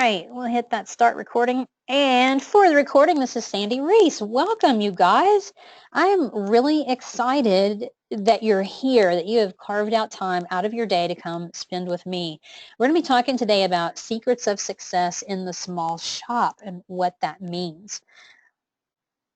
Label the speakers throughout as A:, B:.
A: right, we'll hit that start recording. And for the recording, this is Sandy Reese. Welcome, you guys. I'm really excited that you're here, that you have carved out time out of your day to come spend with me. We're going to be talking today about secrets of success in the small shop and what that means.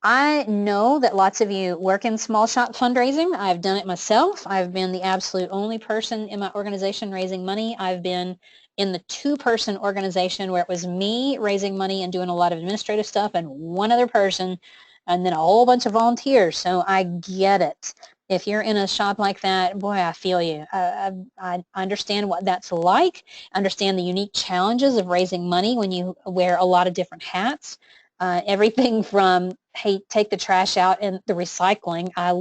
A: I know that lots of you work in small shop fundraising. I've done it myself. I've been the absolute only person in my organization raising money. I've been in the two-person organization where it was me raising money and doing a lot of administrative stuff and one other person and then a whole bunch of volunteers. So I get it. If you're in a shop like that, boy, I feel you. I understand what that's like. I understand the unique challenges of raising money when you wear a lot of different hats. Everything from, hey, take the trash out and the recycling. I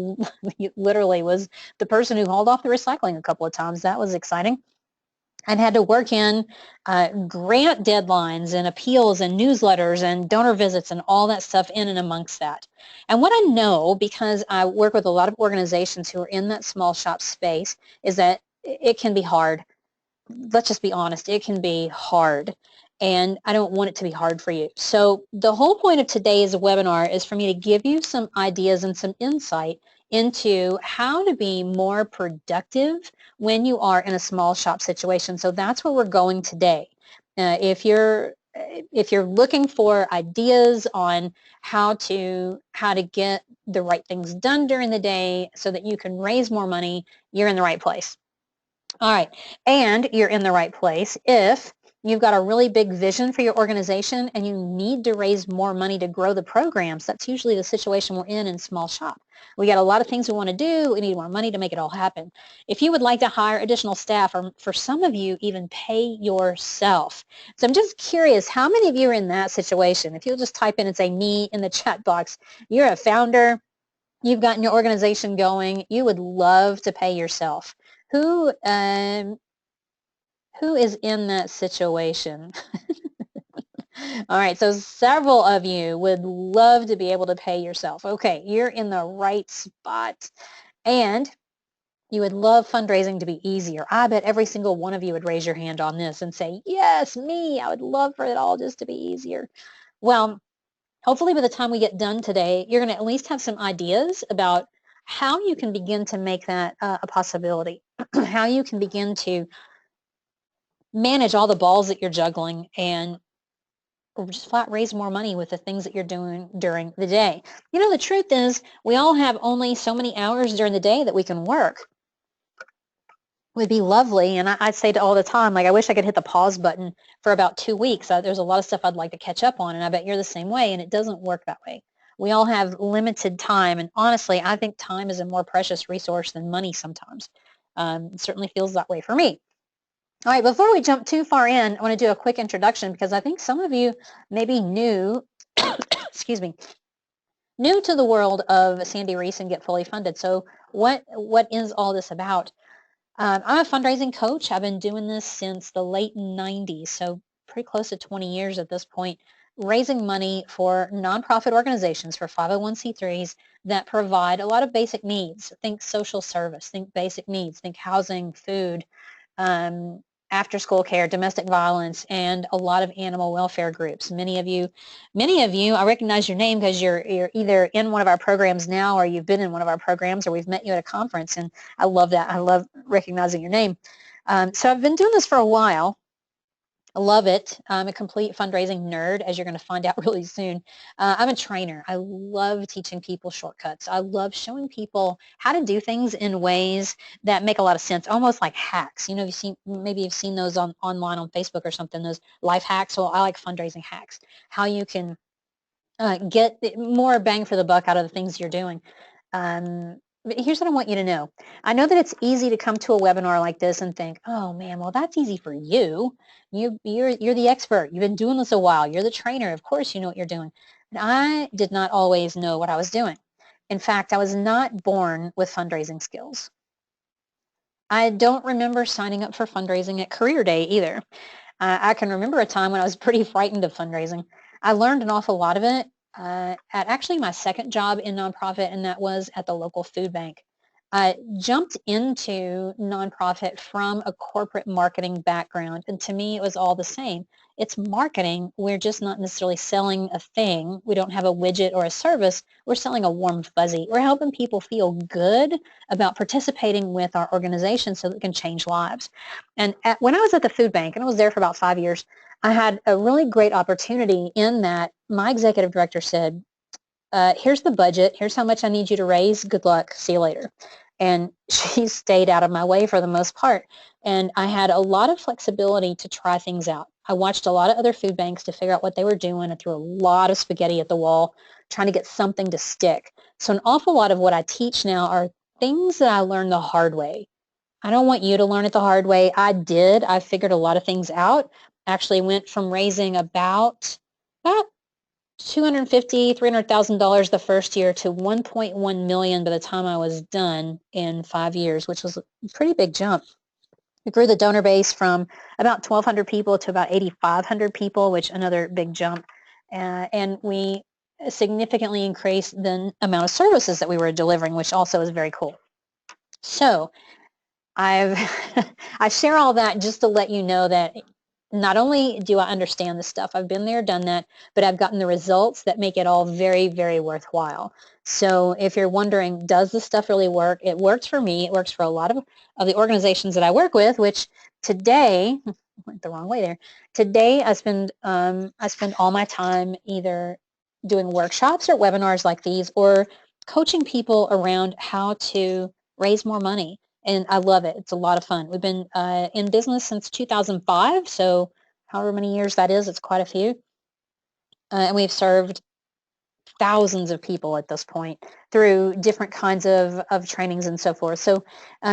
A: literally was the person who hauled off the recycling a couple of times. That was exciting. And had to work in grant deadlines and appeals and newsletters and donor visits and all that stuff in and amongst that. And what I know, because I work with a lot of organizations who are in that small shop space, is that it can be hard. Let's just be honest, it can be hard. And I don't want it to be hard for you. So the whole point of today's webinar is for me to give you some ideas and some insight into how to be more productive when you are in a small shop situation. So that's where we're going today. If you're looking for ideas on how to get the right things done during the day so that you can raise more money, you're in the right place. All right, and you're in the right place if you've got a really big vision for your organization and you need to raise more money to grow the programs. That's usually the situation we're in small shop. We got a lot of things we want to do. We need more money to make it all happen. If you would like to hire additional staff, or for some of you, even pay yourself. So I'm just curious, how many of you are in that situation? If you'll just type in and say me in the chat box, you're a founder, you've gotten your organization going, you would love to pay yourself. Who is in that situation? All right, so several of you would love to be able to pay yourself. Okay, you're in the right spot. And you would love fundraising to be easier. I bet every single one of you would raise your hand on this and say, yes, me, I would love for it all just to be easier. Well, hopefully by the time we get done today, you're going to at least have some ideas about how you can begin to make that a possibility, how you can begin to manage all the balls that you're juggling and just flat raise more money with the things that you're doing during the day. You know, the truth is we all have only so many hours during the day that we can work. It would be lovely, and I'd say all the time, like, I wish I could hit the pause button for about 2 weeks. There's a lot of stuff I'd like to catch up on, and I bet you're the same way, and it doesn't work that way. We all have limited time, and honestly, I think time is a more precious resource than money sometimes. It certainly feels that way for me. All right, before we jump too far in, I want to do a quick introduction because I think some of you may be new, excuse me, new to the world of Sandy Reese and Get Fully Funded. So what is all this about? I'm a fundraising coach. I've been doing this since the late 90s, so pretty close to 20 years at this point, raising money for nonprofit organizations, for 501c3s that provide a lot of basic needs. Think social service, think basic needs, think housing, food, after-school care, domestic violence, and a lot of animal welfare groups. Many of you, I recognize your name because you're either in one of our programs now or you've been in one of our programs or we've met you at a conference, and I love that. I love recognizing your name. So I've been doing this for a while. I love it. I'm a complete fundraising nerd, as you're going to find out really soon. I'm a trainer. I love teaching people shortcuts. I love showing people how to do things in ways that make a lot of sense, almost like hacks. You know, maybe you've seen those online on Facebook or something, those life hacks. Well, I like fundraising hacks, how you can get more bang for the buck out of the things you're doing. But here's what I want you to know. I know that it's easy to come to a webinar like this and think, oh man, well, that's easy for you. You're the expert. You've been doing this a while. You're the trainer. Of course you know what you're doing. And I did not always know what I was doing. In fact, I was not born with fundraising skills. I don't remember signing up for fundraising at Career Day either. I can remember a time when I was pretty frightened of fundraising. I learned an awful lot of it at actually my second job in nonprofit, and that was at the local food bank. I jumped into nonprofit from a corporate marketing background, and to me, it was all the same. It's marketing. We're just not necessarily selling a thing. We don't have a widget or a service. We're selling a warm fuzzy. We're helping people feel good about participating with our organization so that it can change lives. And when I was at the food bank, and I was there for about 5 years, I had a really great opportunity in that my executive director said, here's the budget. Here's how much I need you to raise. Good luck. See you later. And she stayed out of my way for the most part. And I had a lot of flexibility to try things out. I watched a lot of other food banks to figure out what they were doing. I threw a lot of spaghetti at the wall trying to get something to stick. So an awful lot of what I teach now are things that I learned the hard way. I don't want you to learn it the hard way. I did. I figured a lot of things out. Actually went from raising about $250,000, $300,000 the first year to 1.1 million by the time I was done in 5 years, which was a pretty big jump. We grew the donor base from about 1,200 people to about 8,500 people, which another big jump. And we significantly increased the amount of services that we were delivering, which also is very cool. So I share all that just to let you know that not only do I understand this stuff, I've been there, done that, but I've gotten the results that make it all very, very worthwhile. So if you're wondering, does this stuff really work? It works for me. It works for a lot of the organizations that I work with, which today, went the wrong way there. Today I spend all my time either doing workshops or webinars like these or coaching people around how to raise more money. And I love it. It's a lot of fun. We've been in business since 2005, so however many years that is, it's quite a few. And we've served thousands of people at this point through different kinds of trainings and so forth. So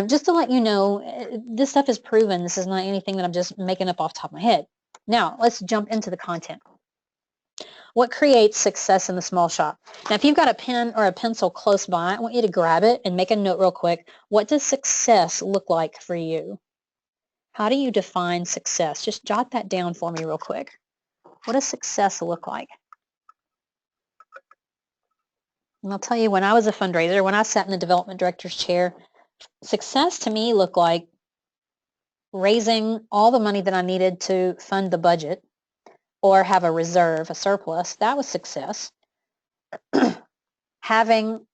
A: just to let you know, this stuff is proven. This is not anything that I'm just making up off the top of my head. Now, let's jump into the content. What creates success in the small shop? Now, if you've got a pen or a pencil close by, I want you to grab it and make a note real quick. What does success look like for you? How do you define success? Just jot that down for me real quick. What does success look like? And I'll tell you, when I was a fundraiser, when I sat in the development director's chair, success to me looked like raising all the money that I needed to fund the budget or have a reserve, a surplus. That was success. Having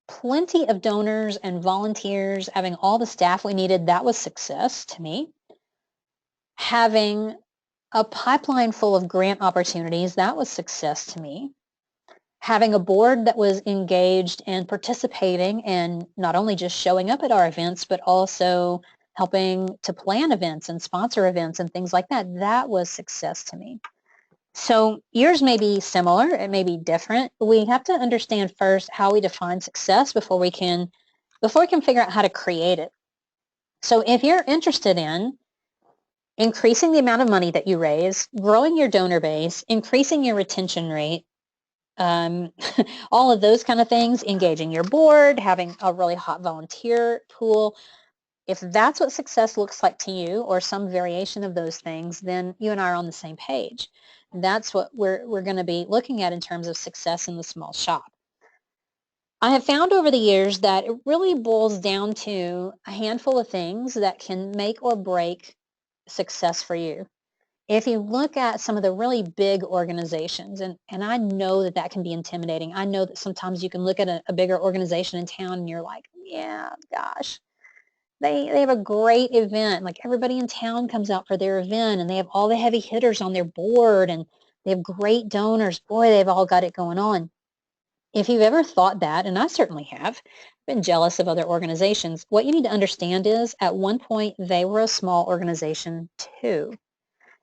A: plenty of donors and volunteers, having all the staff we needed, that was success to me. Having a pipeline full of grant opportunities, that was success to me. Having a board that was engaged and participating and not only just showing up at our events, but also helping to plan events and sponsor events and things like that, that was success to me. So yours may be similar, it may be different. We have to understand first how we define success before we can figure out how to create it. So if you're interested in increasing the amount of money that you raise, growing your donor base, increasing your retention rate, all of those kind of things, engaging your board, having a really hot volunteer pool, if that's what success looks like to you or some variation of those things, then you and I are on the same page. That's what we're going to be looking at in terms of success in the small shop. I have found over the years that it really boils down to a handful of things that can make or break success for you. If you look at some of the really big organizations, and I know that that can be intimidating. I know that sometimes you can look at a bigger organization in town and you're like, yeah, gosh, they have a great event. Like everybody in town comes out for their event and they have all the heavy hitters on their board and they have great donors. Boy, they've all got it going on. If you've ever thought that, and I certainly have, been jealous of other organizations, what you need to understand is at one point they were a small organization too.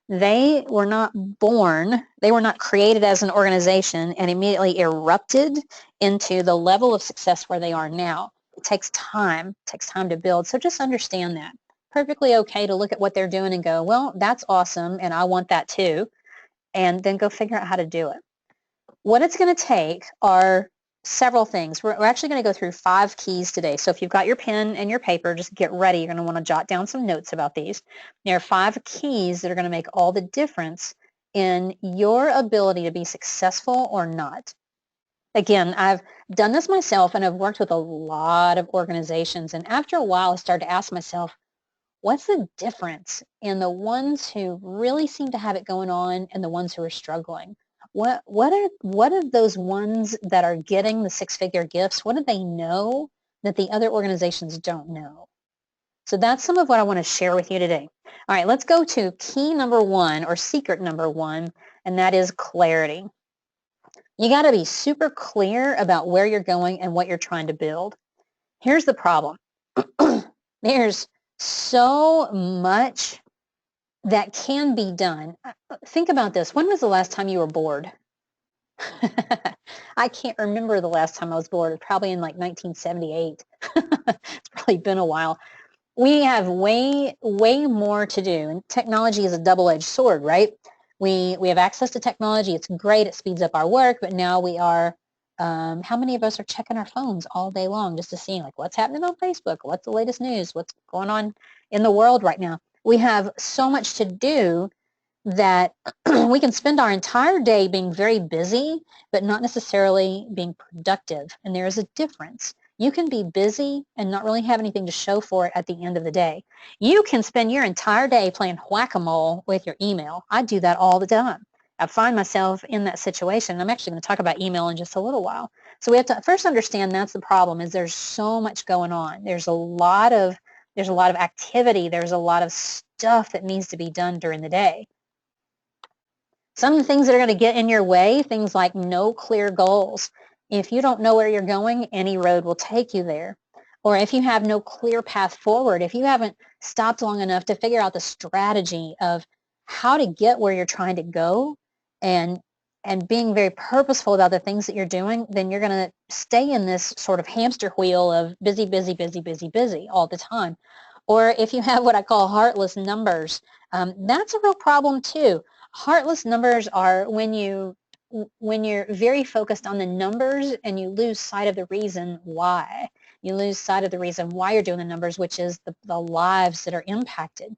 A: They were not born, they were not created as an organization and immediately erupted into the level of success where they are now. It takes time to build. So just understand that. Perfectly okay to look at what they're doing and go, well, that's awesome and I want that too. And then go figure out how to do it. What it's going to take are several things. We're actually going to go through 5 keys today. So if you've got your pen and your paper, just get ready. You're going to want to jot down some notes about these. There are 5 keys that are going to make all the difference in your ability to be successful or not. Again, I've done this myself, and I've worked with a lot of organizations. And after a while, I started to ask myself, what's the difference in the ones who really seem to have it going on and the ones who are struggling? What are those ones that are getting the six-figure gifts? What do they know that the other organizations don't know? So that's some of what I want to share with you today. All right, let's go to key number one, or secret number one, and that is clarity. You got to be super clear about where you're going and what you're trying to build. Here's the problem. There's so much that can be done. Think about this. When was the last time you were bored? I can't remember the last time I was bored. Probably in like 1978. It's probably been a while. We have way more to do, and technology is a double-edged sword, right? We have access to technology. It's great. It speeds up our work, but now we are, how many of us are checking our phones all day long just to see like what's happening on Facebook, what's the latest news, what's going on in the world right now? We have so much to do that we can spend our entire day being very busy, but not necessarily being productive. And there is a difference. You can be busy and not really have anything to show for it at the end of the day. You can spend your entire day playing whack-a-mole with your email. I do that all the time. I find myself in that situation. I'm actually going to talk about email in just a little while. So we have to first understand that's the problem, is there's so much going on. There's a lot of activity. There's a lot of stuff that needs to be done during the day. Some of the things that are going to get in your way, things like no clear goals. If you don't know where you're going, any road will take you there. Or if you have no clear path forward, if you haven't stopped long enough to figure out the strategy of how to get where you're trying to go and being very purposeful about the things that you're doing, then you're going to stay in this sort of hamster wheel of busy, busy, busy, busy, busy all the time. Or if you have what I call heartless numbers, that's a real problem too. Heartless numbers are when you're very focused on the numbers and you lose sight of the reason why. You lose sight of the reason why you're doing the numbers, which is the lives that are impacted.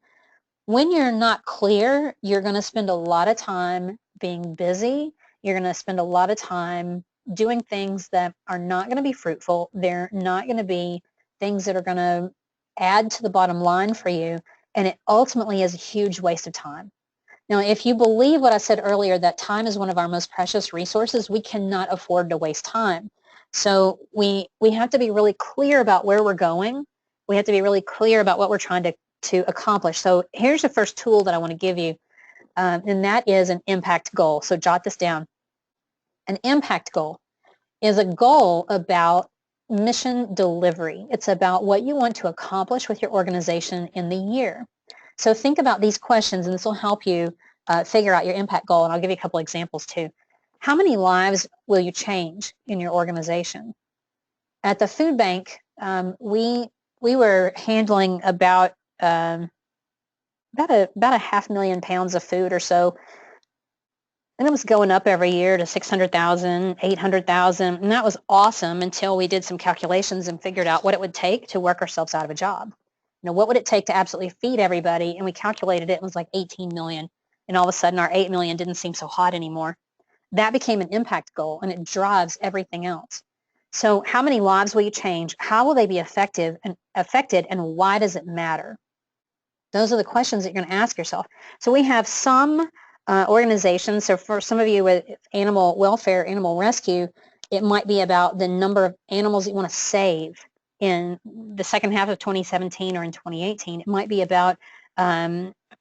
A: When you're not clear, you're going to spend a lot of time being busy. You're going to spend a lot of time doing things that are not going to be fruitful. They're not going to be things that are going to add to the bottom line for you, and it ultimately is a huge waste of time. Now, if you believe what I said earlier, that time is one of our most precious resources, we cannot afford to waste time. So we have to be really clear about where we're going. We have to be really clear about what we're trying to accomplish. So here's the first tool that I want to give you, and that is an impact goal. So jot this down. An impact goal is a goal about mission delivery. It's about what you want to accomplish with your organization in the year. So think about these questions, and this will help you figure out your impact goal, and I'll give you a couple examples too. How many lives will you change in your organization? At the food bank, we were handling about a 500,000 pounds of food or so, and it was going up every year to 600,000, 800,000, and that was awesome until we did some calculations and figured out what it would take to work ourselves out of a job. You know, what would it take to absolutely feed everybody? And we calculated it was like 18 million. And all of a sudden our 8 million didn't seem so hot anymore. That became an impact goal, and it drives everything else. So how many lives will you change? How will they be affected, and why does it matter? Those are the questions that you're going to ask yourself. So we have some organizations. So for some of you with animal welfare, animal rescue, it might be about the number of animals that you want to save in the second half of 2017 or in 2018. It might be about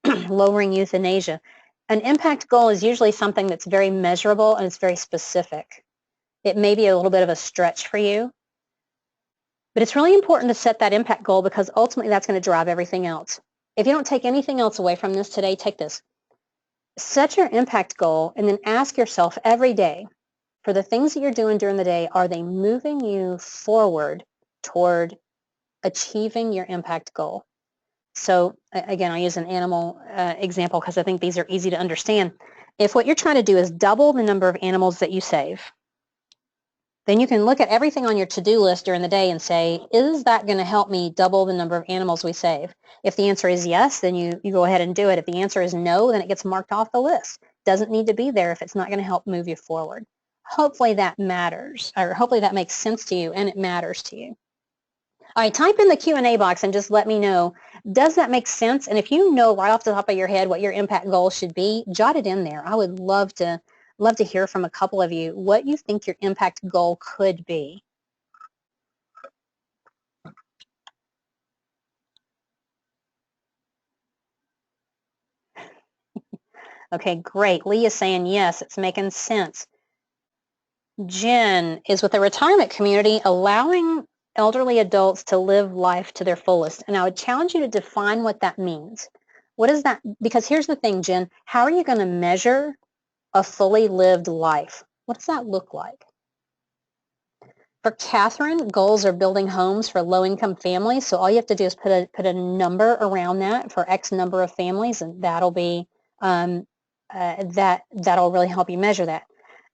A: lowering euthanasia. An impact goal is usually something that's very measurable and it's very specific. It may be a little bit of a stretch for you, but it's really important to set that impact goal because ultimately that's going to drive everything else. If you don't take anything else away from this today, take this. Set your impact goal and then ask yourself every day, for the things that you're doing during the day, are they moving you forward toward achieving your impact goal? So again, I'll use an animal example because I think these are easy to understand. If what you're trying to do is double the number of animals that you save, then you can look at everything on your to-do list during the day and say, is that going to help me double the number of animals we save? If the answer is yes, then you go ahead and do it. If the answer is no, then it gets marked off the list. Doesn't need to be there if it's not going to help move you forward. hopefully that matters, or hopefully that makes sense to you and it matters to you. All right, type in the Q&A box and just let me know, does that make sense? And if you know right off the top of your head what your impact goal should be, jot it in there. I would love to hear from a couple of you what you think your impact goal could be. Okay, great. Leah's saying yes, it's making sense. Jen is with a retirement community allowing elderly adults to live life to their fullest. And I would challenge you to define what that means. What is that? Because here's the thing, Jen, how are you going to measure a fully lived life? What does that look like? For Catherine, goals are building homes for low-income families. So all you have to do is put a number around that for X number of families, and that'll be that'll really help you measure that.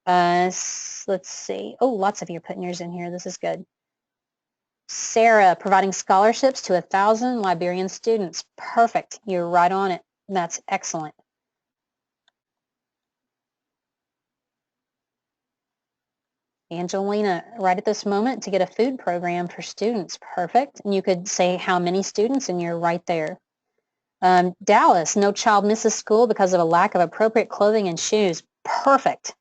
A: Let's see. Oh, lots of you are putting yours in here. This is good. Sarah, providing scholarships to 1,000 Liberian students. Perfect. You're right on it. That's excellent. Angelina, right at this moment to get a food program for students. Perfect. And you could say how many students, and you're right there. Dallas, no child misses school because of a lack of appropriate clothing and shoes. Perfect.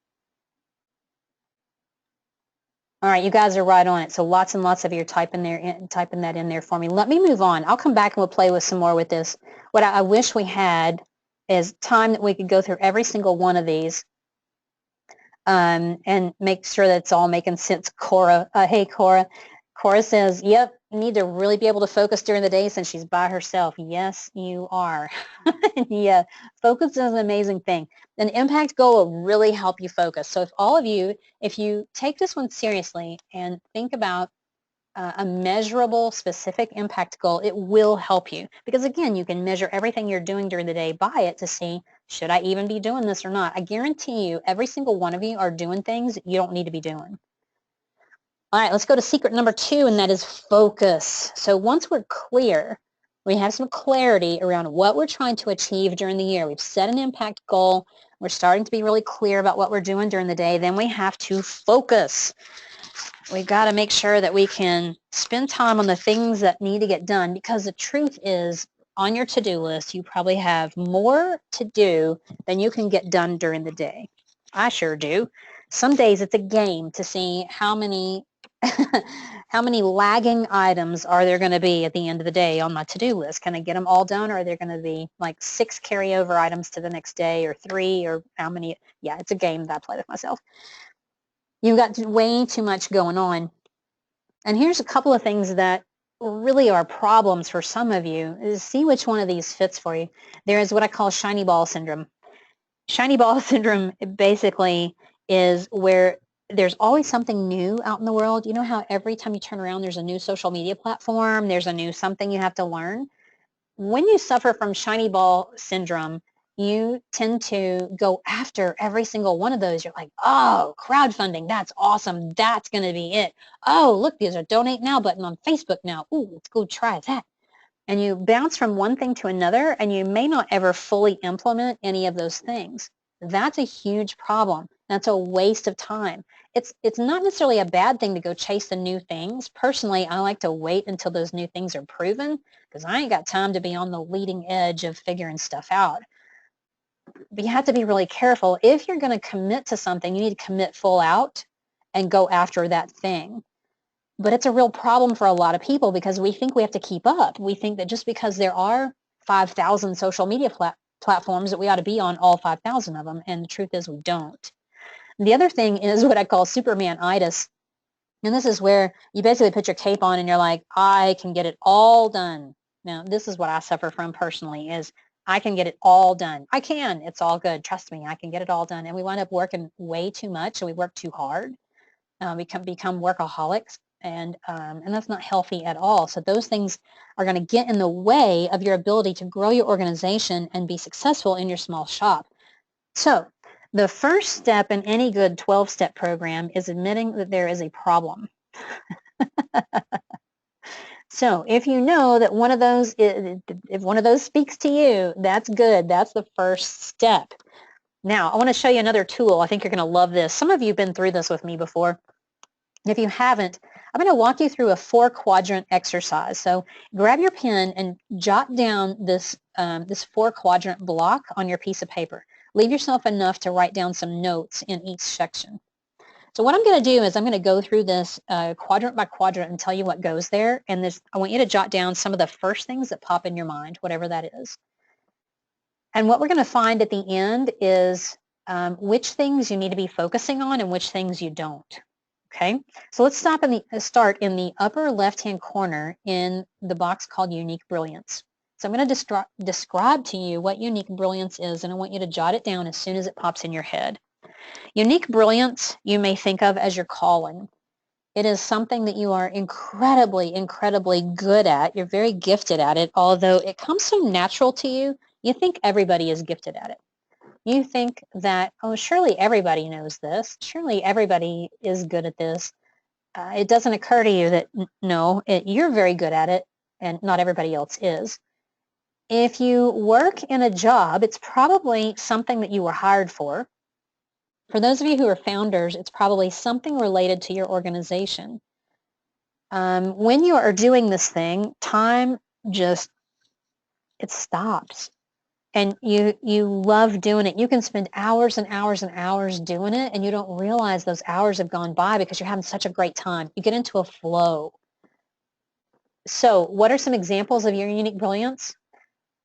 A: All right, you guys are right on it. So lots and lots of you are typing that in there for me. Let me move on. I'll come back and we'll play with some more with this. What I wish we had is time that we could go through every single one of these and make sure that it's all making sense. Cora, hey Cora. Cora says, yep, you need to really be able to focus during the day since she's by herself. Yes, you are. Yeah, focus is an amazing thing. An impact goal will really help you focus. So if you take this one seriously and think about a measurable, specific impact goal, it will help you. Because again, you can measure everything you're doing during the day by it to see, should I even be doing this or not? I guarantee you, every single one of you are doing things you don't need to be doing. All right, let's go to secret number 2, and that is focus. So once we're clear, we have some clarity around what we're trying to achieve during the year. We've set an impact goal. We're starting to be really clear about what we're doing during the day. Then we have to focus. We've got to make sure that we can spend time on the things that need to get done, because the truth is, on your to-do list, you probably have more to do than you can get done during the day. I sure do. Some days it's a game to see how many how many lagging items are there going to be at the end of the day on my to-do list. Can I get them all done, or are there going to be like 6 carryover items to the next day, or 3, or how many? Yeah, it's a game that I play with myself. You've got way too much going on. And here's a couple of things that really are problems for some of you. Is see which one of these fits for you. There is what I call shiny ball syndrome. Shiny ball syndrome basically is where there's always something new out in the world. You know how every time you turn around, there's a new social media platform, there's a new something you have to learn? When you suffer from shiny ball syndrome, you tend to go after every single one of those. You're like, oh, crowdfunding, that's awesome. That's going to be it. Oh, look, there's a donate now button on Facebook now. Ooh, let's go try that. And you bounce from one thing to another, and you may not ever fully implement any of those things. That's a huge problem. That's a waste of time. It's not necessarily a bad thing to go chase the new things. Personally, I like to wait until those new things are proven, because I ain't got time to be on the leading edge of figuring stuff out. But you have to be really careful. If you're going to commit to something, you need to commit full out and go after that thing. But it's a real problem for a lot of people, because we think we have to keep up. We think that just because there are 5,000 social media platforms that we ought to be on all 5,000 of them, and the truth is we don't. The other thing is what I call Superman-itis, and this is where you basically put your cape on and you're like, I can get it all done. Now, this is what I suffer from personally, is I can get it all done. I can. It's all good. Trust me, I can get it all done. And we wind up working way too much, and we work too hard. We can become workaholics, and that's not healthy at all. So those things are going to get in the way of your ability to grow your organization and be successful in your small shop. So the first step in any good 12-step program is admitting that there is a problem. So if you know that one of those, if one of those speaks to you, that's good. That's the first step. Now, I want to show you another tool. I think you're going to love this. Some of you have been through this with me before. If you haven't, I'm going to walk you through a 4-quadrant exercise. So grab your pen and jot down this 4-quadrant block on your piece of paper. Leave yourself enough to write down some notes in each section. So what I'm going to do is I'm going to go through this quadrant by quadrant and tell you what goes there. And I want you to jot down some of the first things that pop in your mind, whatever that is. And what we're going to find at the end is which things you need to be focusing on and which things you don't. Okay, so let's start in the upper left-hand corner in the box called Unique Brilliance. So I'm going to describe to you what Unique Brilliance is, and I want you to jot it down as soon as it pops in your head. Unique Brilliance you may think of as your calling. It is something that you are incredibly, incredibly good at. You're very gifted at it, although it comes so natural to you. You think everybody is gifted at it. You think that, oh, surely everybody knows this. Surely everybody is good at this. It doesn't occur to you that, no, you're very good at it, and not everybody else is. If you work in a job, it's probably something that you were hired for. For those of you who are founders, it's probably something related to your organization. When you are doing this thing, time just, it stops. And you love doing it. You can spend hours and hours and hours doing it, and you don't realize those hours have gone by because you're having such a great time. You get into a flow. So what are some examples of your unique brilliance?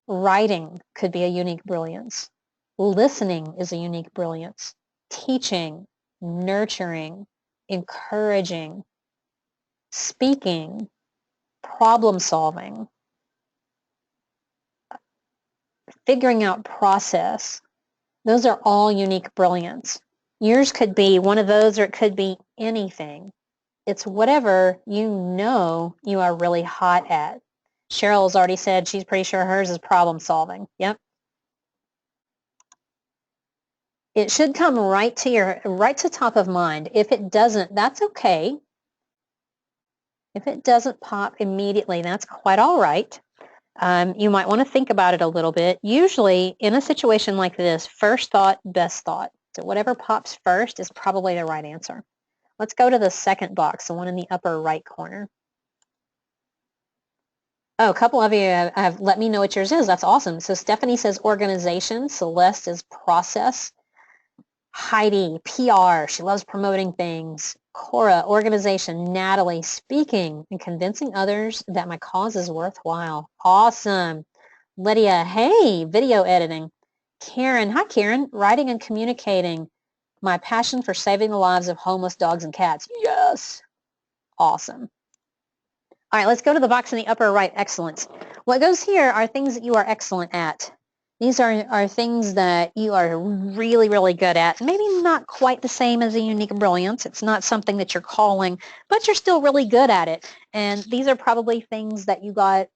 A: Writing could be a unique brilliance. Listening is a unique brilliance. Teaching, nurturing, encouraging, speaking, problem solving, figuring out process. Those are all unique brilliance. Yours could be one of those, or it could be anything. It's whatever you know you are really hot at. Cheryl's already said she's pretty sure hers is problem solving. Yep. It should come right to top of mind. If it doesn't, that's okay. If it doesn't pop immediately, that's quite all right. You might want to think about it a little bit. Usually in a situation like this, first thought, best thought. So whatever pops first is probably the right answer. Let's go to the second box, the one in the upper right corner. Oh, a couple of you have let me know what yours is. That's awesome. So Stephanie says organization. Celeste is process. Heidi, PR. She loves promoting things. Cora, organization. Natalie, speaking and convincing others that my cause is worthwhile. Awesome. Lydia, hey, video editing. Karen, hi Karen, writing and communicating. My passion for saving the lives of homeless dogs and cats. Yes. Awesome. All right, let's go to the box in the upper right, excellence. What goes here are things that you are excellent at. These are things that you are really, really good at. Maybe not quite the same as a unique brilliance. It's not something that you're calling, but you're still really good at it. And these are probably things that you got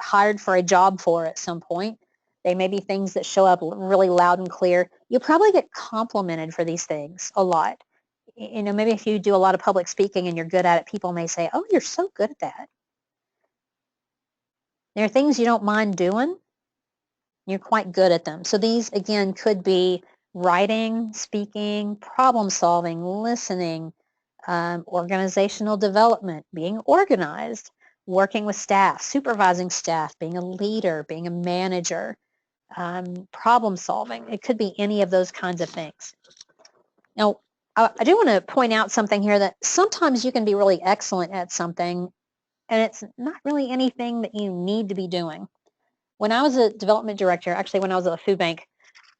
A: hired for a job for at some point. They may be things that show up really loud and clear. You probably get complimented for these things a lot. You know, maybe if you do a lot of public speaking and you're good at it, people may say, oh, you're so good at that. There are things you don't mind doing. You're quite good at them. So these, again, could be writing, speaking, problem solving, listening, organizational development, being organized, working with staff, supervising staff, being a leader, being a manager, problem solving. It could be any of those kinds of things. Now, I do want to point out something here that sometimes you can be really excellent at something and it's not really anything that you need to be doing. When I was a development director, actually when I was at a food bank,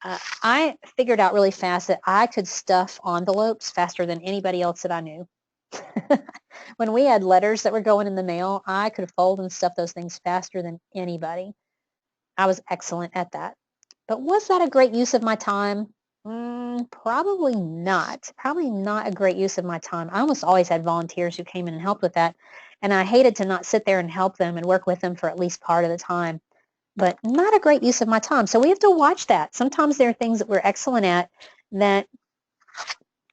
A: I figured out really fast that I could stuff envelopes faster than anybody else that I knew. When we had letters that were going in the mail, I could fold and stuff those things faster than anybody. I was excellent at that. But was that a great use of my time? Probably not. Probably not a great use of my time. I almost always had volunteers who came in and helped with that. And I hated to not sit there and help them and work with them for at least part of the time. But not a great use of my time. So we have to watch that. Sometimes there are things that we're excellent at that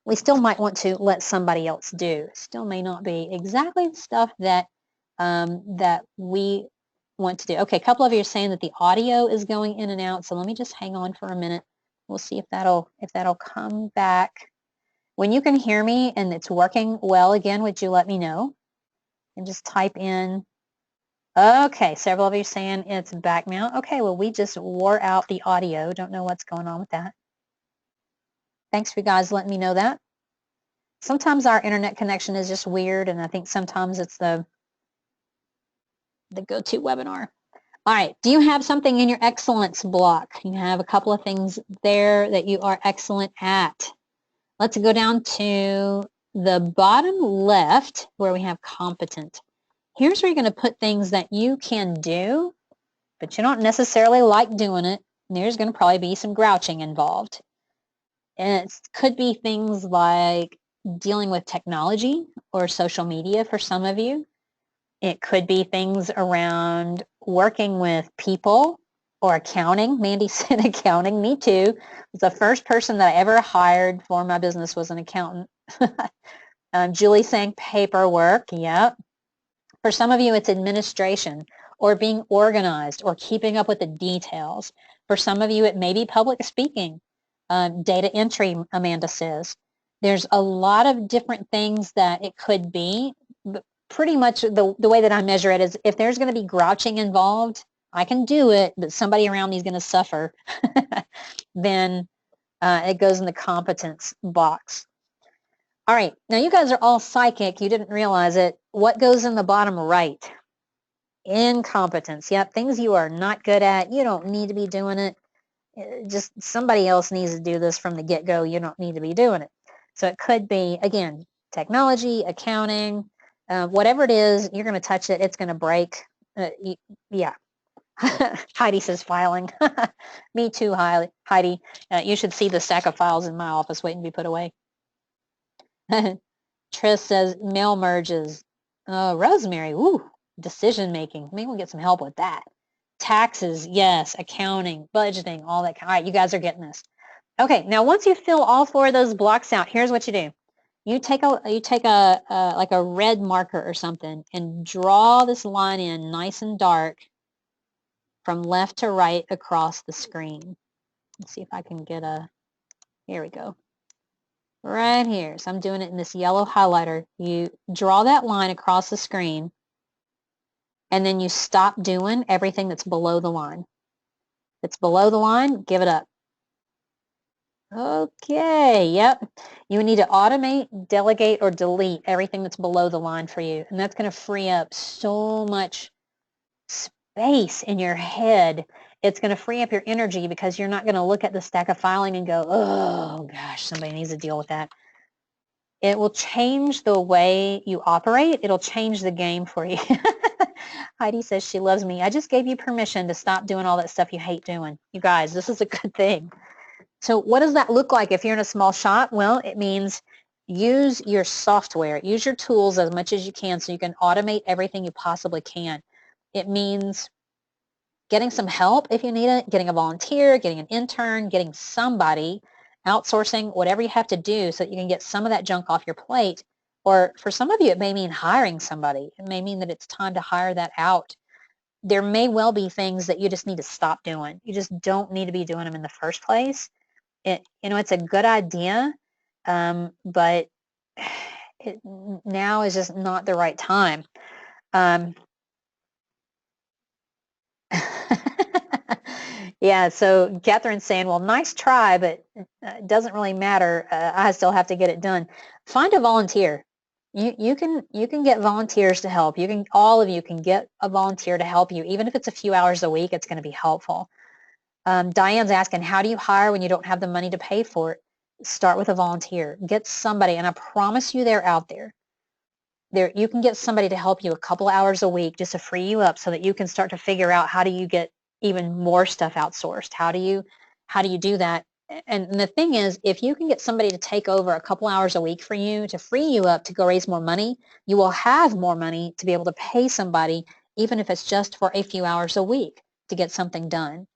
A: we still might want to let somebody else do. Still may not be exactly the stuff that that we want to do. Okay, a couple of you are saying that the audio is going in and out, so let me just hang on for a minute We'll see if that'll come back. When you can hear me and it's working well again, would you let me know? And just type in. Okay, several of you saying it's back now. Okay, well, we just wore out the audio. Don't know what's going on with that. Thanks for you guys letting me know that. Sometimes our internet connection is just weird, and I think sometimes it's the GoToWebinar. All right, do you have something in your excellence block? You have a couple of things there that you are excellent at. Let's go down to the bottom left where we have competent. Here's where you're going to put things that you can do, but you don't necessarily like doing it. And there's going to probably be some grouching involved. And it could be things like dealing with technology or social media for some of you. It could be things around working with people or accounting. Mandy said accounting. Me too. The first person that I ever hired for my business was an accountant. Julie saying paperwork. Yep. For some of you, it's administration or being organized or keeping up with the details. For some of you, it may be public speaking. Data entry, Amanda says. There's a lot of different things that it could be, but pretty much the way that I measure it is if there's going to be grouching involved, I can do it, but somebody around me is going to suffer. Then it goes in the competence box. All right, now you guys are all psychic. You didn't realize it. What goes in the bottom right? Incompetence. Yep, things you are not good at. You don't need to be doing it. Just somebody else needs to do this from the get-go. You don't need to be doing it. So it could be, again, technology, accounting, whatever it is, you're going to touch it, it's going to break. Yeah. Heidi says filing. Me too, Heidi. You should see the stack of files in my office waiting to be put away. Trish says mail merges. Rosemary, ooh, decision making. Maybe we'll get some help with that. Taxes, yes, accounting, budgeting, all that. All right, you guys are getting this. Okay, now once you fill all four of those blocks out, here's what you do. You take a like a red marker or something and draw this line in nice and dark from left to right across the screen. Let's see if I can get a, here we go. Right here. So I'm doing it in this yellow highlighter. You draw that line across the screen and then you stop doing everything that's below the line. If it's below the line, give it up. Okay, yep. You need to automate, delegate, or delete everything that's below the line for you. And that's going to free up so much space in your head. It's going to free up your energy because you're not going to look at the stack of filing and go, oh gosh, somebody needs to deal with that. It will change the way you operate. It'll change the game for you. Heidi says she loves me. I just gave you permission to stop doing all that stuff you hate doing. You guys, this is a good thing. So what does that look like if you're in a small shop? Well, it means use your software, use your tools as much as you can so you can automate everything you possibly can. It means getting some help if you need it, getting a volunteer, getting an intern, getting somebody, outsourcing, whatever you have to do so that you can get some of that junk off your plate. Or for some of you, it may mean hiring somebody. It may mean that it's time to hire that out. There may well be things that you just need to stop doing. You just don't need to be doing them in the first place. It's a good idea, but now is just not the right time. Yeah, so Catherine's saying, well, nice try, but it doesn't really matter. I still have to get it done. Find a volunteer. You can get volunteers to help. All of you can get a volunteer to help you. Even if it's a few hours a week, it's going to be helpful. Diane's asking, how do you hire when you don't have the money to pay for it? Start with a volunteer. Get somebody, and I promise you they're out there. You can get somebody to help you a couple hours a week just to free you up so that you can start to figure out how do you get even more stuff outsourced. How do you do that? And the thing is, if you can get somebody to take over a couple hours a week for you to free you up to go raise more money, you will have more money to be able to pay somebody, even if it's just for a few hours a week to get something done.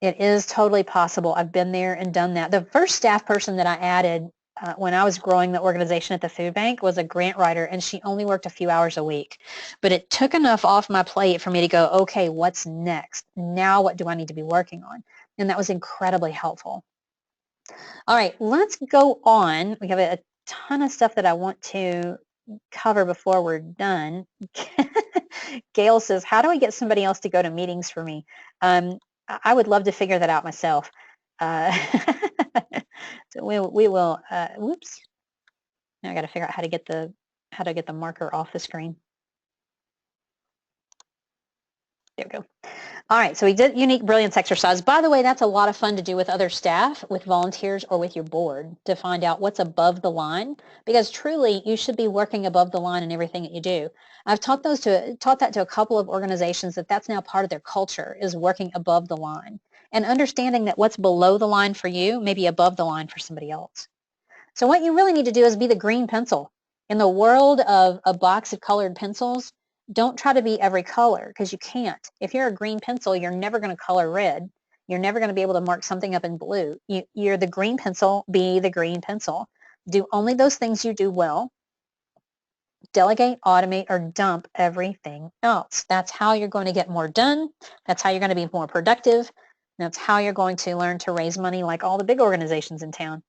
A: It is totally possible. I've been there and done that. The first staff person that I added when I was growing the organization at the food bank was a grant writer, and she only worked a few hours a week. But it took enough off my plate for me to go, okay, what's next? Now what do I need to be working on? And that was incredibly helpful. All right, let's go on. We have a ton of stuff that I want to cover before we're done. Gail says, how do I get somebody else to go to meetings for me? I would love to figure that out myself. So we will, whoops. Now I got to figure out how to get the marker off the screen. There we go. All right, so we did unique brilliance exercise. By the way, that's a lot of fun to do with other staff, with volunteers, or with your board to find out what's above the line, because truly you should be working above the line in everything that you do. I've taught that to a couple of organizations that's now part of their culture, is working above the line and understanding that what's below the line for you may be above the line for somebody else. So what you really need to do is be the green pencil. In the world of a box of colored pencils, don't try to be every color, because you can't. If you're a green pencil, you're never going to color red. You're never going to be able to mark something up in blue. You're the green pencil, be the green pencil. Do only those things you do well. Delegate, automate, or dump everything else. That's how you're going to get more done. That's how you're going to be more productive. That's how you're going to learn to raise money like all the big organizations in town.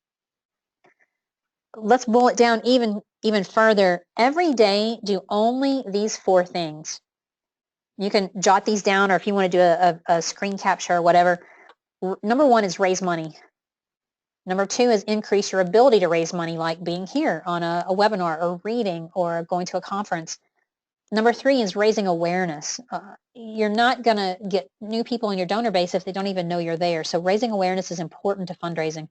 A: Let's boil it down even further. Every day, do only these 4 things. You can jot these down, or if you want to do a screen capture or whatever. Number 1 is raise money. Number 2 is increase your ability to raise money, like being here on a webinar or reading or going to a conference. Number 3 is raising awareness. You're not going to get new people in your donor base if they don't even know you're there. So raising awareness is important to fundraising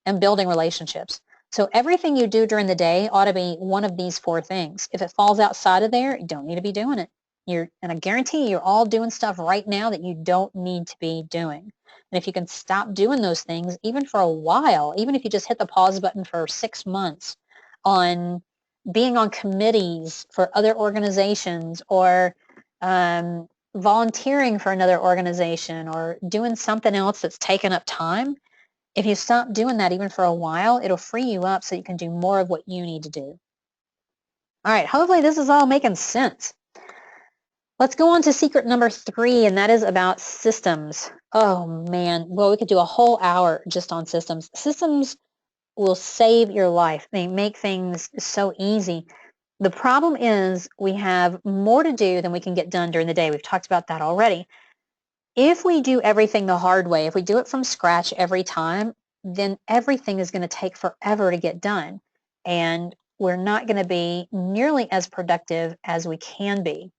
A: and building relationships. So everything you do during the day ought to be one of these 4 things. If it falls outside of there, you don't need to be doing it. And I guarantee you're all doing stuff right now that you don't need to be doing. And if you can stop doing those things, even for a while, even if you just hit the pause button for 6 months on being on committees for other organizations, or volunteering for another organization, or doing something else that's taken up time, if you stop doing that even for a while, it'll free you up so you can do more of what you need to do. All right, hopefully this is all making sense. Let's go on to secret number 3, and that is about systems. Oh man, well, we could do a whole hour just on systems. Systems will save your life. They make things so easy. The problem is we have more to do than we can get done during the day. We've talked about that already. If we do everything the hard way, if we do it from scratch every time, then everything is going to take forever to get done. And we're not going to be nearly as productive as we can be.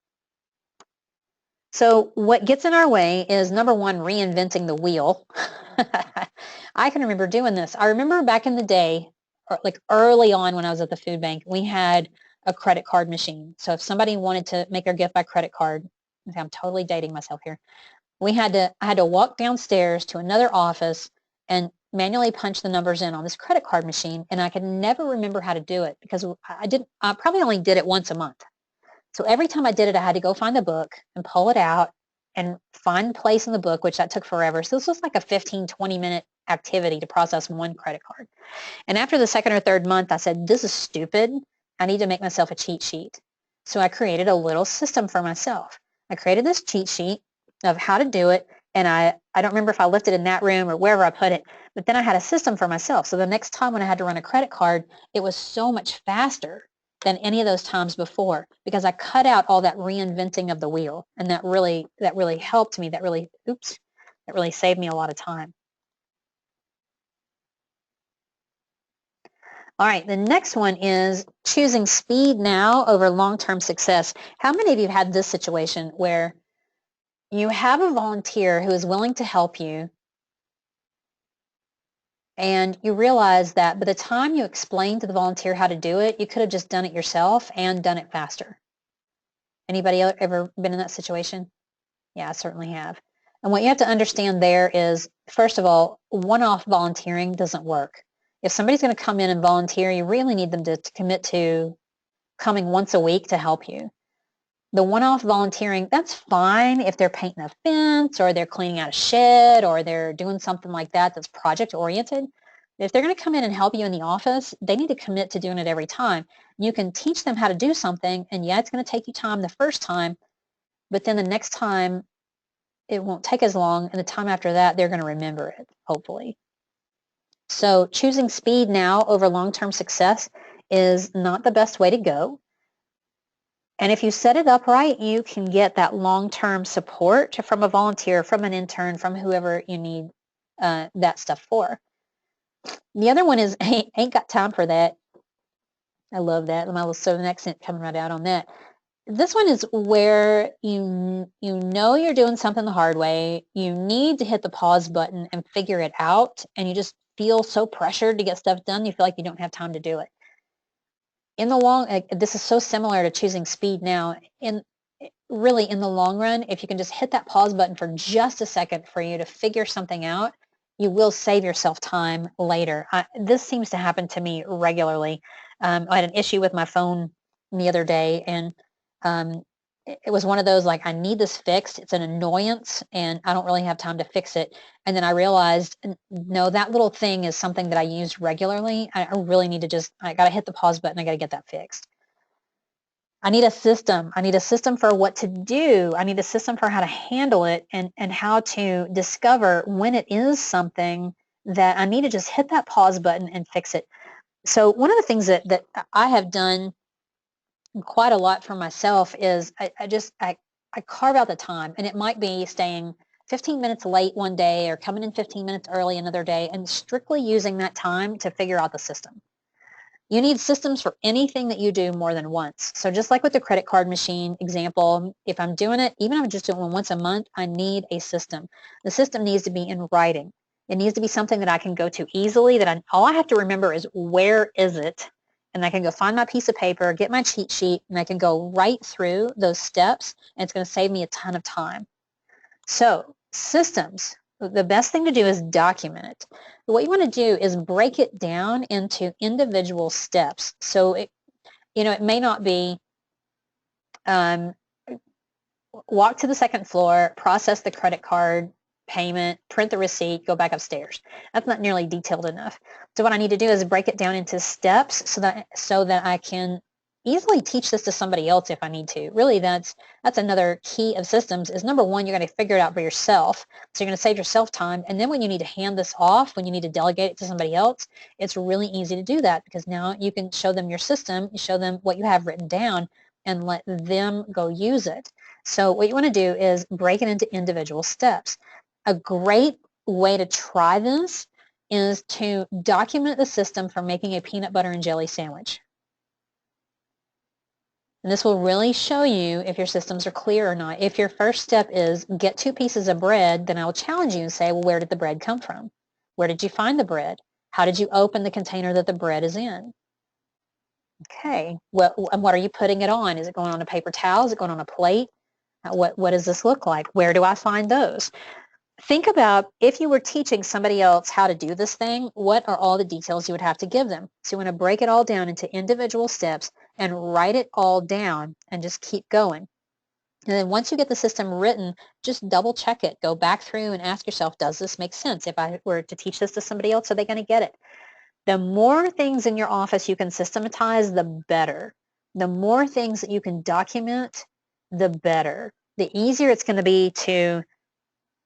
A: So what gets in our way is, number 1, reinventing the wheel. I can remember doing this. I remember back in the day, like early on when I was at the food bank, we had a credit card machine. So if somebody wanted to make their gift by credit card, I'm totally dating myself here. I had to walk downstairs to another office and manually punch the numbers in on this credit card machine, and I could never remember how to do it because I probably only did it once a month. So every time I did it, I had to go find the book and pull it out and find the place in the book, which that took forever. So this was like a 15, 20-minute activity to process one credit card. And after the 2nd or 3rd month, I said, this is stupid. I need to make myself a cheat sheet. So I created a little system for myself. I created this cheat sheet of how to do it. And I don't remember if I left it in that room or wherever I put it, but then I had a system for myself. So the next time when I had to run a credit card, it was so much faster than any of those times before, because I cut out all that reinventing of the wheel. And that really helped me. That really saved me a lot of time. All right, the next one is choosing speed now over long-term success. How many of you had this situation where you have a volunteer who is willing to help you, and you realize that by the time you explain to the volunteer how to do it, you could have just done it yourself and done it faster? Anybody ever been in that situation? Yeah, I certainly have. And what you have to understand there is, first of all, one-off volunteering doesn't work. If somebody's going to come in and volunteer, you really need them to commit to coming once a week to help you. The one-off volunteering, that's fine if they're painting a fence or they're cleaning out a shed or they're doing something like that that's project-oriented. If they're going to come in and help you in the office, they need to commit to doing it every time. You can teach them how to do something, and yeah, it's going to take you time the first time, but then the next time it won't take as long, and the time after that, they're going to remember it, hopefully. So choosing speed now over long-term success is not the best way to go. And if you set it up right, you can get that long-term support from a volunteer, from an intern, from whoever you need that stuff for. The other one is ain't got time for that. I love that. My little Southern accent coming right out on that. This one is where you know you're doing something the hard way. You need to hit the pause button and figure it out, and you just feel so pressured to get stuff done. You feel like you don't have time to do it. In the long, this is so similar to choosing speed now. Really, in the long run, if you can just hit that pause button for just a second for you to figure something out, you will save yourself time later. This seems to happen to me regularly. I had an issue with my phone the other day, and it was one of those, like, I need this fixed. It's an annoyance, and I don't really have time to fix it. And then I realized, no, that little thing is something that I use regularly. I really need to I got to hit the pause button. I got to get that fixed. I need a system. I need a system for what to do. I need a system for how to handle it, and how to discover when it is something that I need to just hit that pause button and fix it. So one of the things that I have done quite a lot for myself is I carve out the time, and it might be staying 15 minutes late one day or coming in 15 minutes early another day, and strictly using that time to figure out the system. You need systems for anything that you do more than once. So just like with the credit card machine example, if I'm doing it, even if I'm just doing it once a month, I need a system. The system needs to be in writing. It needs to be something that I can go to easily, that all I have to remember is where is it, and I can go find my piece of paper, get my cheat sheet, and I can go right through those steps, and it's going to save me a ton of time. So systems, the best thing to do is document it. But what you want to do is break it down into individual steps. So it may not be walk to the second floor, process the credit card payment, print the receipt, go back upstairs. That's not nearly detailed enough. So what I need to do is break it down into steps so that I can easily teach this to somebody else if I need to. Really, that's another key of systems is, number one, you're going to figure it out for yourself. So you're going to save yourself time. And then when you need to hand this off, when you need to delegate it to somebody else, it's really easy to do that, because now you can show them your system, you show them what you have written down, and let them go use it. So what you want to do is break it into individual steps. A great way to try this is to document the system for making a peanut butter and jelly sandwich. And this will really show you if your systems are clear or not. If your first step is get 2 pieces of bread, then I will challenge you and say, well, where did the bread come from? Where did you find the bread? How did you open the container that the bread is in? Okay, what are you putting it on? Is it going on a paper towel? Is it going on a plate? What does this look like? Where do I find those? Think about, if you were teaching somebody else how to do this thing, what are all the details you would have to give them? So you want to break it all down into individual steps and write it all down and just keep going. And then once you get the system written, just double check it. Go back through and ask yourself, does this make sense? If I were to teach this to somebody else, are they going to get it? The more things in your office you can systematize, the better. The more things that you can document, the better. The easier it's going to be to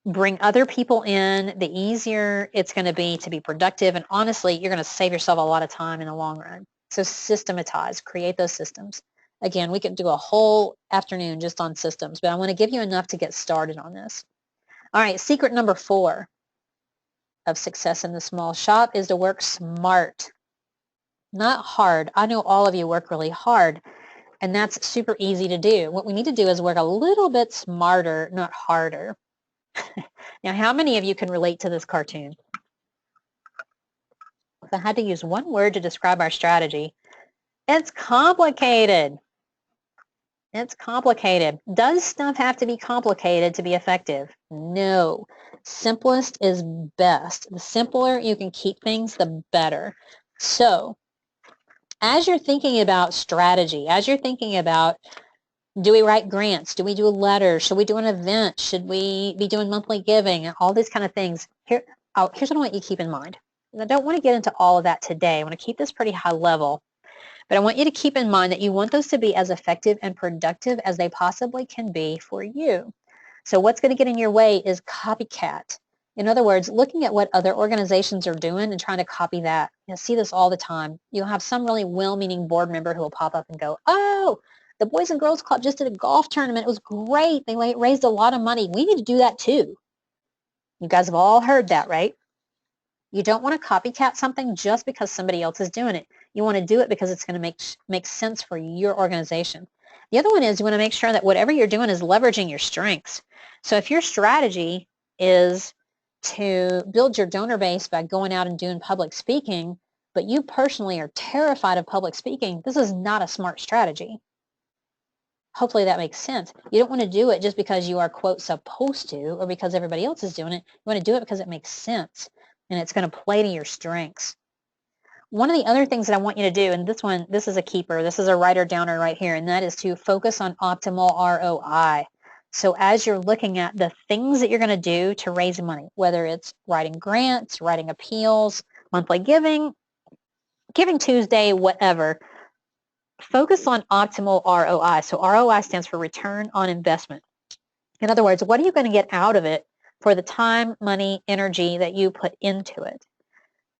A: bring other people in, the easier it's going to be productive. And honestly, you're going to save yourself a lot of time in the long run. So systematize, create those systems. Again, we could do a whole afternoon just on systems, but I want to give you enough to get started on this. All right, secret number 4 of success in the small shop is to work smart, not hard. I know all of you work really hard, and that's super easy to do. What we need to do is work a little bit smarter, not harder. Now, how many of you can relate to this cartoon? If I had to use one word to describe our strategy, it's complicated. It's complicated. Does stuff have to be complicated to be effective? No. Simplest is best. The simpler you can keep things, the better. So, as you're thinking about strategy, as you're thinking about, do we write grants? Do we do a letter? Should we do an event? Should we be doing monthly giving? All these kind of things. Here's what I want you to keep in mind. And I don't want to get into all of that today. I want to keep this pretty high level. But I want you to keep in mind that you want those to be as effective and productive as they possibly can be for you. So what's going to get in your way is copycat. In other words, looking at what other organizations are doing and trying to copy that. You see this all the time. You'll have some really well-meaning board member who will pop up and go, oh, the Boys and Girls Club just did a golf tournament. It was great. They raised a lot of money. We need to do that too. You guys have all heard that, right? You don't want to copycat something just because somebody else is doing it. You want to do it because it's going to make sense for your organization. The other one is you want to make sure that whatever you're doing is leveraging your strengths. So if your strategy is to build your donor base by going out and doing public speaking, but you personally are terrified of public speaking, this is not a smart strategy. Hopefully that makes sense. You don't want to do it just because you are, quote, supposed to, or because everybody else is doing it. You want to do it because it makes sense and it's going to play to your strengths. One of the other things that I want you to do, and this is a keeper, this is a writer downer right here, and that is to focus on optimal ROI. So as you're looking at the things that you're going to do to raise money, whether it's writing grants, writing appeals, monthly giving, Giving Tuesday, whatever, focus on optimal ROI. So ROI stands for return on investment. In other words, what are you going to get out of it for the time, money, energy that you put into it?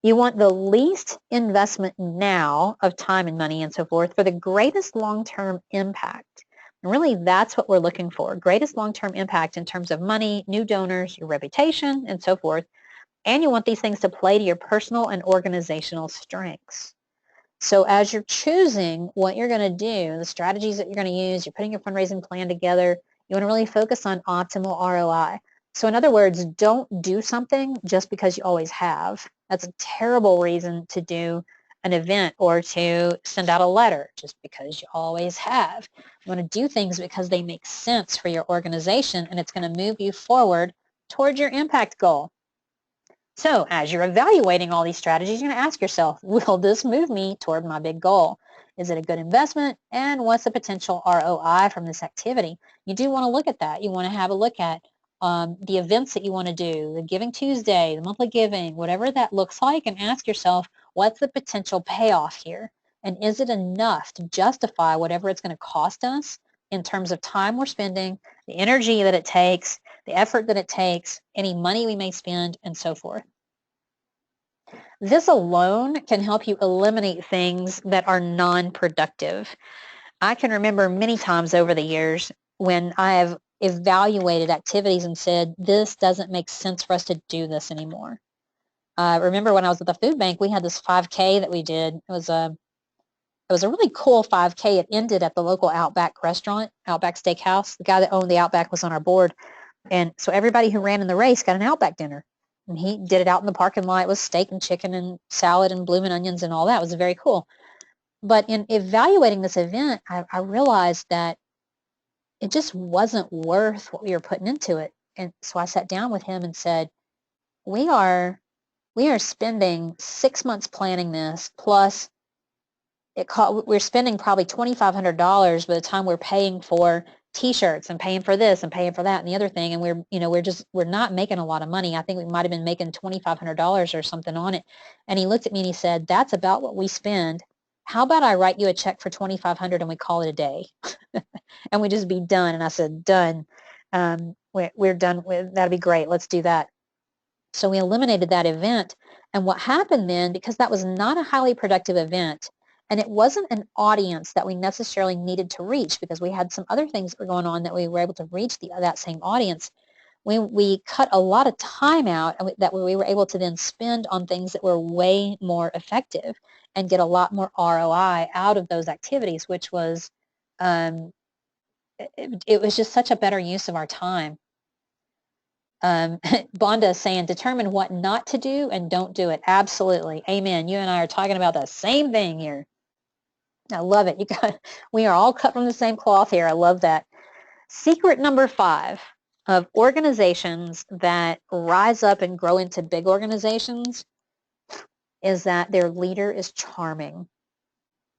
A: You want the least investment now of time and money and so forth for the greatest long-term impact. And really, that's what we're looking for, greatest long-term impact in terms of money, new donors, your reputation, and so forth. And you want these things to play to your personal and organizational strengths. So as you're choosing what you're going to do, the strategies that you're going to use, you're putting your fundraising plan together, you want to really focus on optimal ROI. So in other words, don't do something just because you always have. That's a terrible reason to do an event or to send out a letter just because you always have. You want to do things because they make sense for your organization and it's going to move you forward towards your impact goal. So as you're evaluating all these strategies, you're going to ask yourself, will this move me toward my big goal? Is it a good investment? And what's the potential ROI from this activity? You do want to look at that. You want to have a look at the events that you want to do, the Giving Tuesday, the monthly giving, whatever that looks like, and ask yourself, what's the potential payoff here? And is it enough to justify whatever it's going to cost us in terms of time we're spending, the energy that it takes, the effort that it takes, any money we may spend, and so forth. This alone can help you eliminate things that are non-productive. I can remember many times over the years when I have evaluated activities and said, this doesn't make sense for us to do this anymore. I remember when I was at the food bank, we had this 5K that we did. It was a really cool 5K. It ended at the local Outback restaurant, Outback Steakhouse. The guy that owned the Outback was on our board. And so everybody who ran in the race got an Outback dinner. And he did it out in the parking lot. It was steak and chicken and salad and blooming onions and all that. It was very cool. But in evaluating this event, I realized that it just wasn't worth what we were putting into it. And so I sat down with him and said, we are spending 6 months planning this, plus we're spending probably $2,500 by the time we're paying for T-shirts and paying for this and paying for that and the other thing, and we're not making a lot of money. I think we might have been making $2,500 or something on it. And he looked at me and he said, that's about what we spend. How about I write you a check for $2,500 and we call it a day? And we just be done. And I said, done. We're done with, that'd be great. Let's do that. So we eliminated that event. And what happened then, because that was not a highly productive event, and it wasn't an audience that we necessarily needed to reach because we had some other things that were going on that we were able to reach that same audience, we cut a lot of time out that we were able to then spend on things that were way more effective and get a lot more ROI out of those activities, which was, it was just such a better use of our time. Bonda is saying, determine what not to do and don't do it. Absolutely. Amen. You and I are talking about the same thing here. I love it. We are all cut from the same cloth here. I love that. Secret number 5 of organizations that rise up and grow into big organizations is that their leader is charming.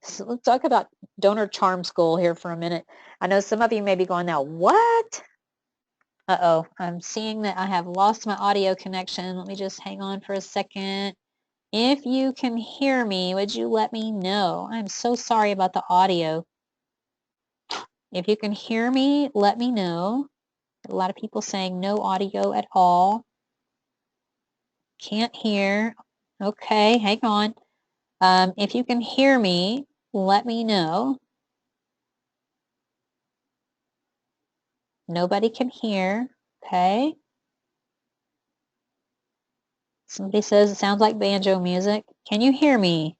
A: So let's talk about donor charm school here for a minute. I know some of you may be going now, what? Uh-oh, I'm seeing that I have lost my audio connection. Let me just hang on for a second. If you can hear me, would you let me know? I'm so sorry about the audio. If you can hear me, let me know. A lot of people saying no audio at all. Can't hear. Okay, hang on. If you can hear me, let me know. Nobody can hear. Okay. Somebody says it sounds like banjo music. Can you hear me?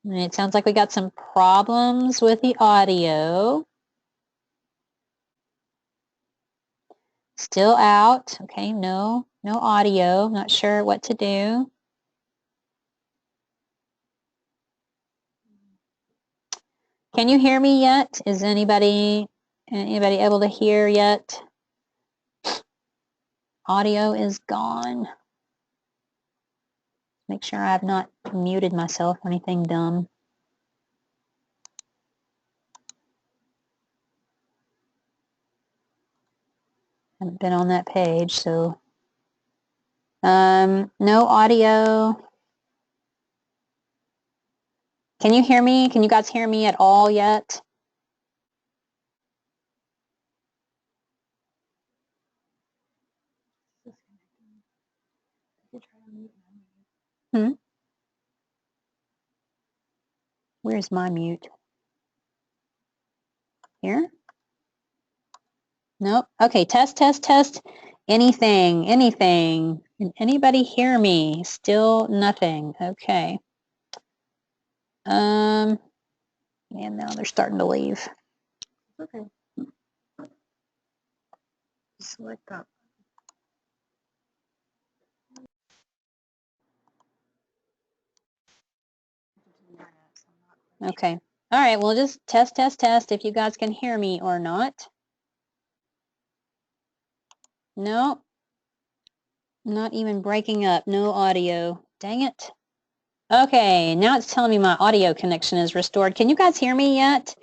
A: And it sounds like we got some problems with the audio. Still out. Okay, no audio. Not sure what to do. Can you hear me yet? Is anybody able to hear yet? Audio is gone. Make sure I've not muted myself or anything dumb. Haven't been on that page, so no audio. Can you hear me? Can you guys hear me at all yet? Where's my mute? Here? Nope. Okay, test. Anything. Can anybody hear me? Still nothing. Okay. And now they're starting to leave. Okay. Select that. Okay. All right, well, just test if you guys can hear me or not. No. Not even breaking up. No audio. Dang it. Okay, now it's telling me my audio connection is restored. Can you guys hear me yet?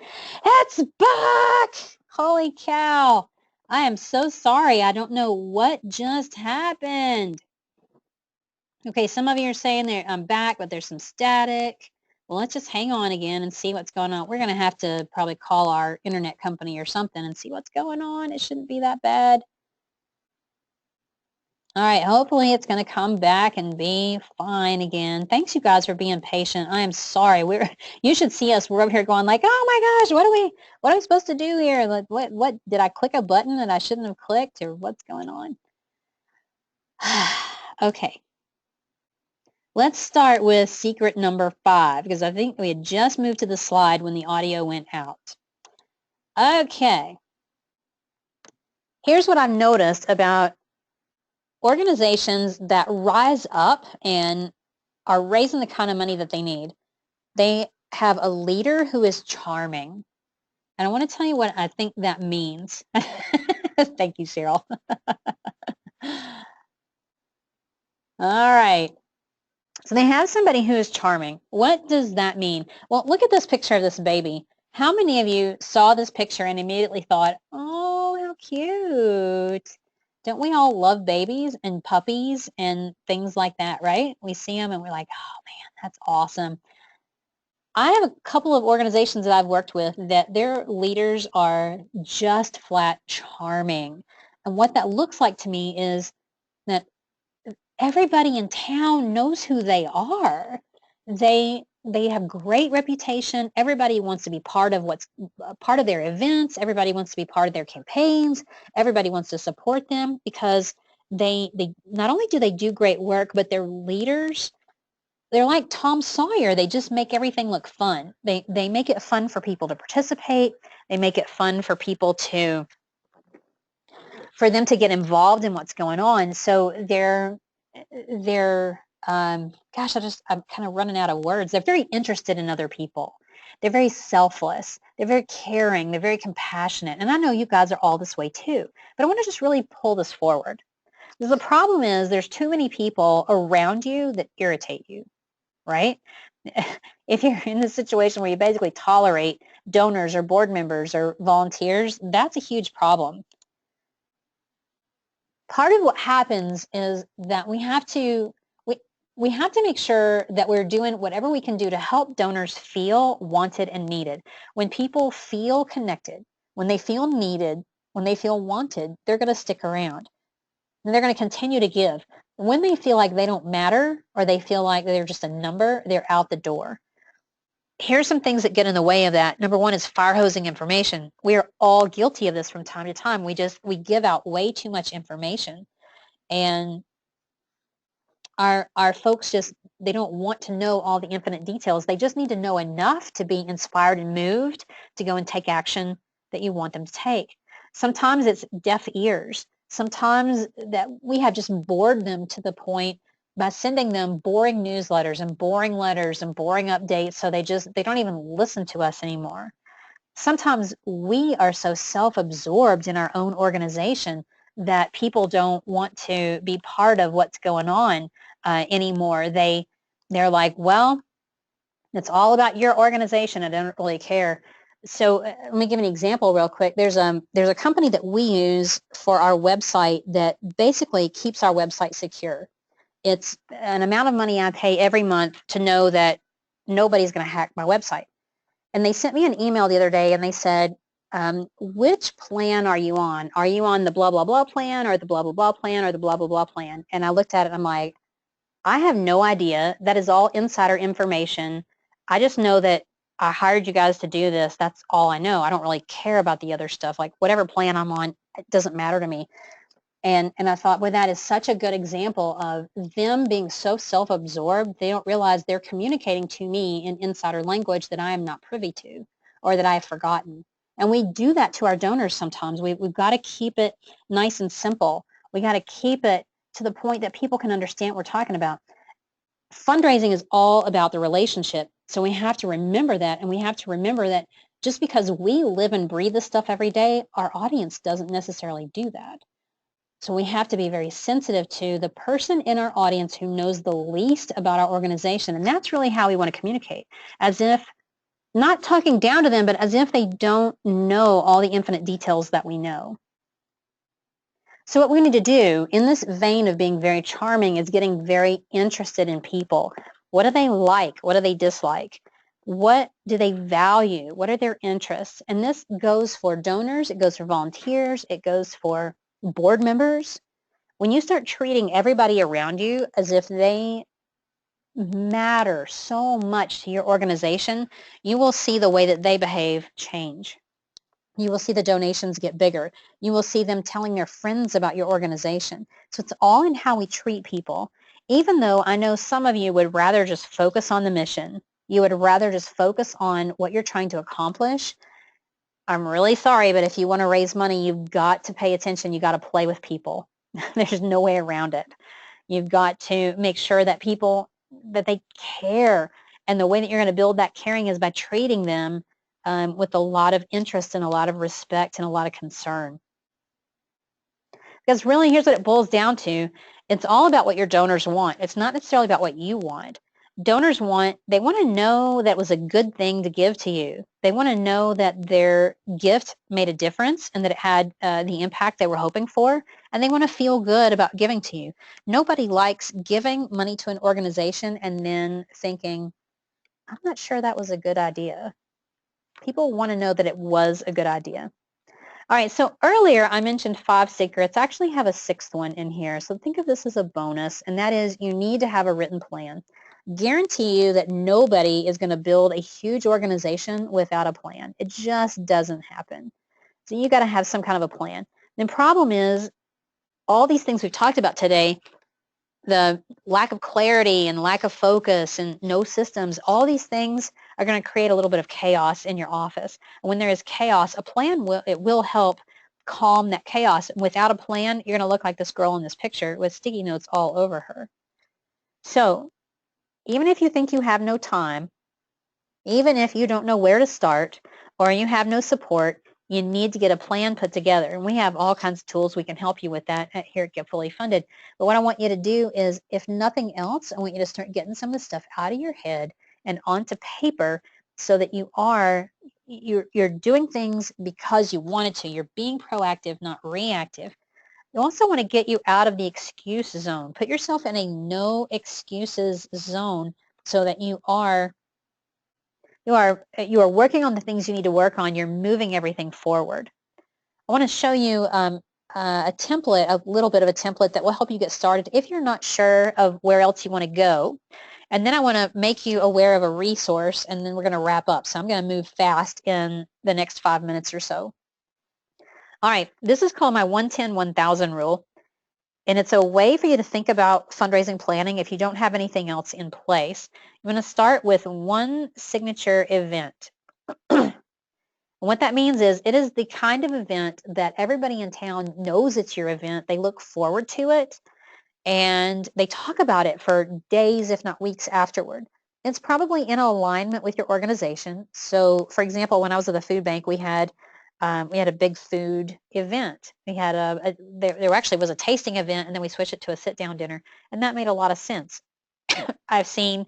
A: It's back! Holy cow. I am so sorry. I don't know what just happened. Okay, some of you are saying that I'm back, but there's some static. Well, let's just hang on again and see what's going on. We're going to have to probably call our internet company or something and see what's going on. It shouldn't be that bad. All right, hopefully it's going to come back and be fine again. Thanks, you guys, for being patient. I am sorry. You should see us. We're over here going like, oh my gosh, what are we supposed to do here? Like, what did I click a button that I shouldn't have clicked, or what's going on? Okay. Let's start with secret number 5, because I think we had just moved to the slide when the audio went out. Okay. Here's what I've noticed about organizations that rise up and are raising the kind of money that they need. They have a leader who is charming. And I want to tell you what I think that means. Thank you, Cheryl. All right. So they have somebody who is charming. What does that mean? Well, look at this picture of this baby. How many of you saw this picture and immediately thought, oh, how cute? Don't we all love babies and puppies and things like that, right? We see them and we're like, oh man, that's awesome. I have a couple of organizations that I've worked with that their leaders are just flat charming. And what that looks like to me is that everybody in town knows who they are. They have great reputation. Everybody wants to be part of part of their events. Everybody wants to be part of their campaigns. Everybody wants to support them because they not only do they do great work, but their leaders, they're like Tom Sawyer. They just make everything look fun. They make it fun for people to participate. They make it fun for people for them to get involved in what's going on. So they're gosh, I'm kind of running out of words. They're very interested in other people. They're very selfless. They're very caring. They're very compassionate. And I know you guys are all this way too, but I want to just really pull this forward. Because the problem is there's too many people around you that irritate you, right? If you're in this situation where you basically tolerate donors or board members or volunteers, that's a huge problem. Part of what happens is that we have to make sure that we're doing whatever we can do to help donors feel wanted and needed. When people feel connected, when they feel needed, when they feel wanted, they're going to stick around. And they're going to continue to give. When they feel like they don't matter or they feel like they're just a number, they're out the door. Here's some things that get in the way of that. Number one is fire hosing information. We are all guilty of this from time to time. We give out way too much information. And our folks they don't want to know all the infinite details. They just need to know enough to be inspired and moved to go and take action that you want them to take. Sometimes it's deaf ears. Sometimes that we have just bored them to the point by sending them boring newsletters and boring letters and boring updates, so they don't even listen to us anymore. Sometimes we are so self-absorbed in our own organization that people don't want to be part of what's going on anymore. They're like, well, it's all about your organization. I don't really care. So let me give an example real quick. There's a company that we use for our website that basically keeps our website secure. It's an amount of money I pay every month to know that nobody's going to hack my website. And they sent me an email the other day and they said, which plan are you on? Are you on the blah, blah, blah plan or the blah, blah, blah plan or the blah, blah, blah plan? And I looked at it and I'm like, I have no idea. That is all insider information. I just know that I hired you guys to do this. That's all I know. I don't really care about the other stuff. Like whatever plan I'm on, it doesn't matter to me. And I thought, well, that is such a good example of them being so self-absorbed, they don't realize they're communicating to me in insider language that I am not privy to or that I have forgotten. And we do that to our donors sometimes. We've got to keep it nice and simple. We got to keep it to the point that people can understand what we're talking about. Fundraising is all about the relationship. So we have to remember that, and we have to remember that just because we live and breathe this stuff every day, our audience doesn't necessarily do that. So we have to be very sensitive to the person in our audience who knows the least about our organization. And that's really how we want to communicate, as if not talking down to them, but as if they don't know all the infinite details that we know. So what we need to do in this vein of being very charming is getting very interested in people. What do they like? What do they dislike? What do they value? What are their interests? And this goes for donors. It goes for volunteers. It goes for board members. When you start treating everybody around you as if they matter so much to your organization, you will see the way that they behave change. You will see the donations get bigger. You will see them telling their friends about your organization. So it's all in how we treat people. Even though I know some of you would rather just focus on the mission, you would rather just focus on what you're trying to accomplish. I'm really sorry, but if you want to raise money, you've got to pay attention. You got to play with people. There's no way around it. You've got to make sure that people, that they care. And the way that you're going to build that caring is by treating them with a lot of interest and a lot of respect and a lot of concern. Because really, here's what it boils down to. It's all about what your donors want. It's not necessarily about what you want. Donors they want to know that it was a good thing to give to you. They want to know that their gift made a difference and that it had the impact they were hoping for, and they want to feel good about giving to you. Nobody likes giving money to an organization and then thinking, I'm not sure that was a good idea. People want to know that it was a good idea. All right, so earlier I mentioned 5 secrets. I actually have a 6th one in here. So think of this as a bonus, and that is you need to have a written plan. Guarantee you that nobody is going to build a huge organization without a plan. It just doesn't happen. So you got to have some kind of a plan. The problem is all these things we've talked about today, the lack of clarity and lack of focus and no systems, all these things are going to create a little bit of chaos in your office. And when there is chaos, a plan will help calm that chaos. Without a plan, you're going to look like this girl in this picture with sticky notes all over her. So even if you think you have no time, even if you don't know where to start or you have no support, you need to get a plan put together. And we have all kinds of tools we can help you with that here at Get Fully Funded. But what I want you to do is, if nothing else, I want you to start getting some of the stuff out of your head and onto paper so that you're doing things because you wanted to. You're being proactive, not reactive. You also want to get you out of the excuse zone. Put yourself in a no excuses zone so that you are working on the things you need to work on. You're moving everything forward. I want to show you a template, a little bit of a template that will help you get started if you're not sure of where else you want to go. And then I want to make you aware of a resource, and then we're going to wrap up. So I'm going to move fast in the next 5 minutes or so. All right, this is called my 110-1000 rule. And it's a way for you to think about fundraising planning if you don't have anything else in place. I'm going to start with one signature event. What that means is it is the kind of event that everybody in town knows it's your event. They look forward to it, and they talk about it for days, if not weeks afterward. It's probably in alignment with your organization. So, for example, when I was at the food bank, we had a big food event. We had there actually was a tasting event, and then we switched it to a sit-down dinner, and that made a lot of sense. I've seen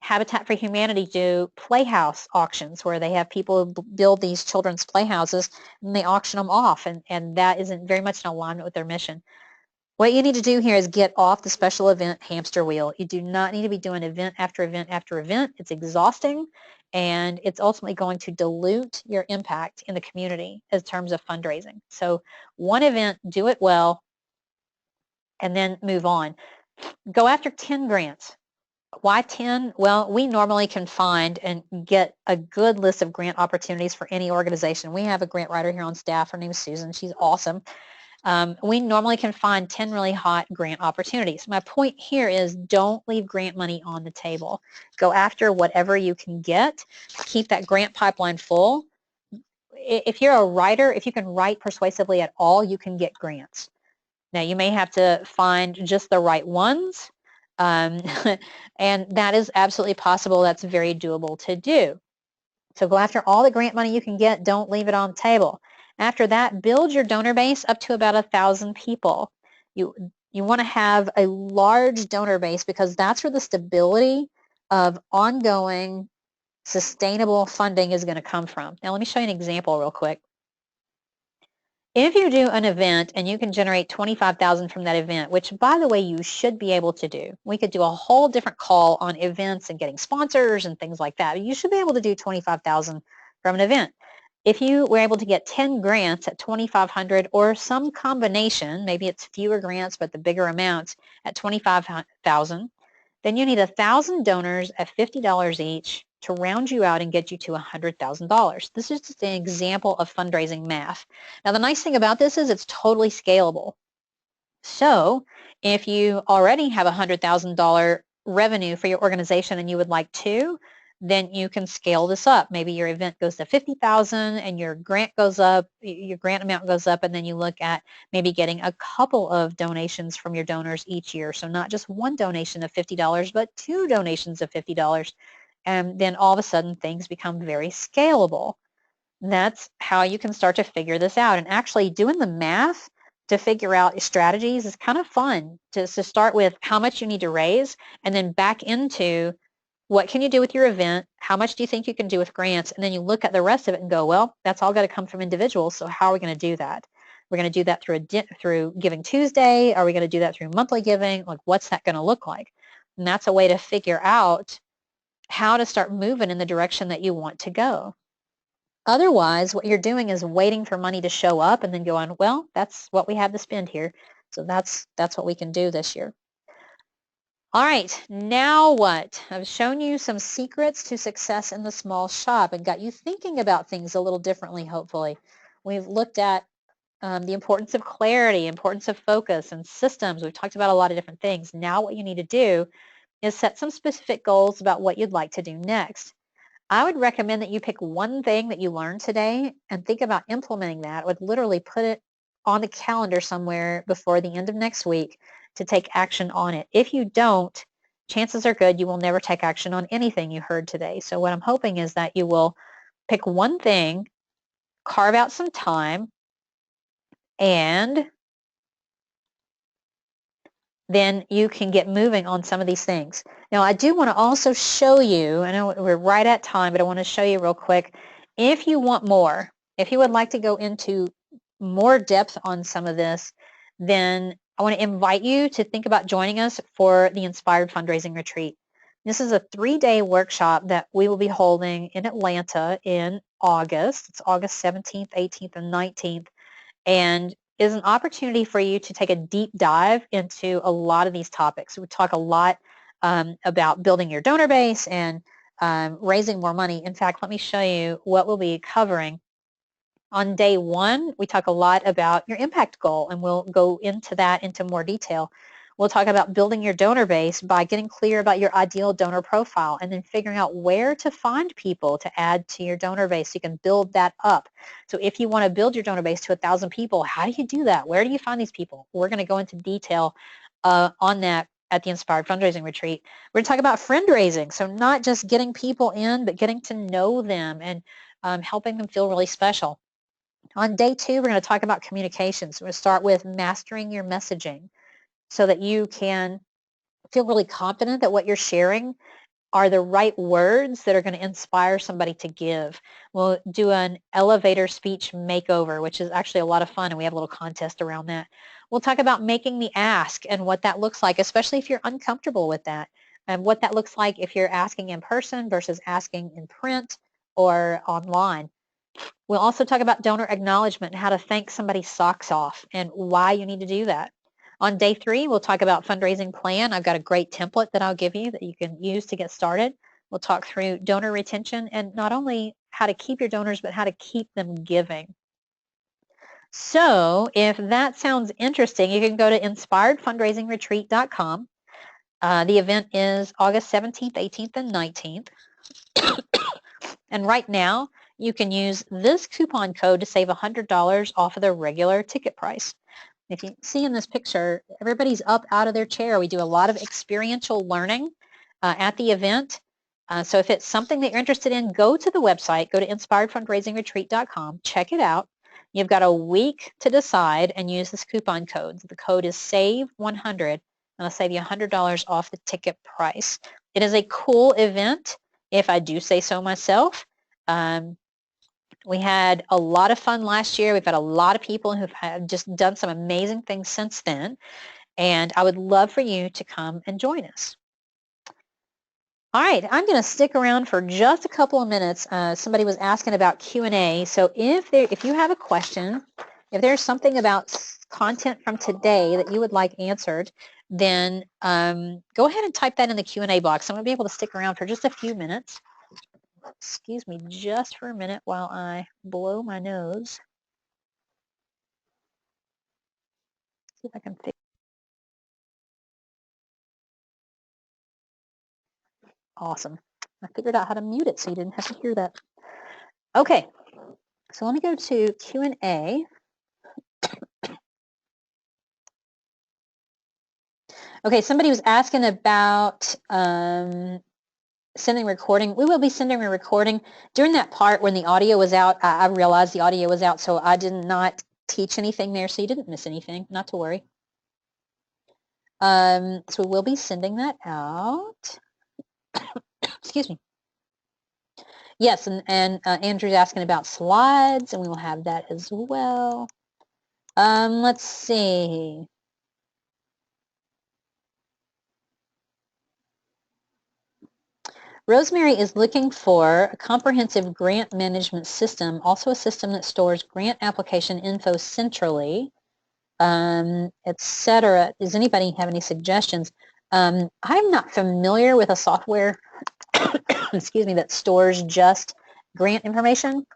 A: Habitat for Humanity do playhouse auctions where they have people build these children's playhouses and they auction them off, and that isn't very much in alignment with their mission. What you need to do here is get off the special event hamster wheel. You do not need to be doing event after event after event. It's exhausting, and it's ultimately going to dilute your impact in the community in terms of fundraising. So one event, do it well, and then move on. Go after 10 grants. Why 10? Well, we normally can find and get a good list of grant opportunities for any organization. We have a grant writer here on staff. Her name is Susan. She's awesome. We normally can find 10 really hot grant opportunities. My point here is don't leave grant money on the table. Go after whatever you can get. Keep that grant pipeline full. If you're a writer, if you can write persuasively at all, you can get grants. Now, you may have to find just the right ones, and that is absolutely possible. That's very doable to do. So go after all the grant money you can get. Don't leave it on the table. After that, build your donor base up to about 1,000 people. You want to have a large donor base because that's where the stability of ongoing sustainable funding is going to come from. Now, let me show you an example real quick. If you do an event and you can generate $25,000 from that event, which by the way, you should be able to do. We could do a whole different call on events and getting sponsors and things like that. You should be able to do $25,000 from an event. If you were able to get 10 grants at $2,500 or some combination, maybe it's fewer grants but the bigger amounts at $25,000, then you need 1,000 donors at $50 each to round you out and get you to $100,000. This is just an example of fundraising math. Now, the nice thing about this is it's totally scalable. So if you already have $100,000 revenue for your organization and you would like to, then you can scale this up. Maybe your event goes to $50,000 and your grant goes up, your grant amount goes up, and then you look at maybe getting a couple of donations from your donors each year. So not just one donation of $50, but 2 donations of $50. And then all of a sudden things become very scalable. That's how you can start to figure this out. And actually doing the math to figure out strategies is kind of fun to start with how much you need to raise and then back into what can you do with your event, how much do you think you can do with grants, and then you look at the rest of it and go, well, that's all got to come from individuals, so how are we going to do that? We're going to do that through Giving Tuesday? Are we going to do that through monthly giving? Like, what's that going to look like? And that's a way to figure out how to start moving in the direction that you want to go. Otherwise, what you're doing is waiting for money to show up and then going, well, that's what we have to spend here. So that's what we can do this year. All right, now what? I've shown you some secrets to success in the small shop and got you thinking about things a little differently, hopefully. We've looked at the importance of clarity, importance of focus and systems. We've talked about a lot of different things. Now what you need to do is set some specific goals about what you'd like to do next. I would recommend that you pick one thing that you learned today and think about implementing that. I would literally put it on the calendar somewhere before the end of next week to take action on it. If you don't, chances are good you will never take action on anything you heard today. So what I'm hoping is that you will pick one thing, carve out some time, and then you can get moving on some of these things. Now, I do want to also show you, I know we're right at time, but I want to show you real quick, if you want more, if you would like to go into more depth on some of this, then I want to invite you to think about joining us for the Inspired Fundraising Retreat. This is a 3-day workshop that we will be holding in Atlanta in August. It's August 17th, 18th, and 19th. and is an opportunity for you to take a deep dive into a lot of these topics. We talk a lot about building your donor base and raising more money. In fact, let me show you what we'll be covering. On day 1, we talk a lot about your impact goal, and we'll go into that into more detail. We'll talk about building your donor base by getting clear about your ideal donor profile and then figuring out where to find people to add to your donor base so you can build that up. So if you want to build your donor base to 1,000 people, how do you do that? Where do you find these people? We're going to go into detail on that at the Inspired Fundraising Retreat. We're going to talk about friend-raising, so not just getting people in, but getting to know them and helping them feel really special. On day 2, we're going to talk about communications. We're going to start with mastering your messaging so that you can feel really confident that what you're sharing are the right words that are going to inspire somebody to give. We'll do an elevator speech makeover, which is actually a lot of fun, and we have a little contest around that. We'll talk about making the ask and what that looks like, especially if you're uncomfortable with that, and what that looks like if you're asking in person versus asking in print or online. We'll also talk about donor acknowledgement and how to thank somebody's socks off and why you need to do that. On day 3, we'll talk about fundraising plan. I've got a great template that I'll give you that you can use to get started. We'll talk through donor retention and not only how to keep your donors, but how to keep them giving. So if that sounds interesting, you can go to inspiredfundraisingretreat.com. The event is August 17th, 18th, and 19th. And right now, you can use this coupon code to save $100 off of the regular ticket price. If you see in this picture, everybody's up out of their chair. We do a lot of experiential learning at the event. So if it's something that you're interested in, go to the website, go to inspiredfundraisingretreat.com, check it out. You've got a week to decide and use this coupon code. The code is SAVE100, and it'll save you $100 off the ticket price. It is a cool event, if I do say so myself. We had a lot of fun last year. We've had a lot of people who've just done some amazing things since then, and I would love for you to come and join us. All right, I'm going to stick around for just a couple of minutes. Somebody was asking about Q&A, so if you have a question, if there's something about content from today that you would like answered, then go ahead and type that in the Q&A box. I'm going to be able to stick around for just a few minutes. Excuse me just for a minute while I blow my nose. See if I can fix. Awesome. I figured out how to mute it so you didn't have to hear that. Okay, so let me go to Q&A. Okay, somebody was asking about sending recording. We will be sending a recording. During that part when the audio was out, I realized the audio was out, so I did not teach anything there, so you didn't miss anything, not to worry. So we will be sending that out. Excuse me. Yes, and Andrew's asking about slides, and we will have that as well. Let's see. Rosemary is looking for a comprehensive grant management system, also a system that stores grant application info centrally, etc. Does anybody have any suggestions? I'm not familiar with a software excuse me, that stores just grant information.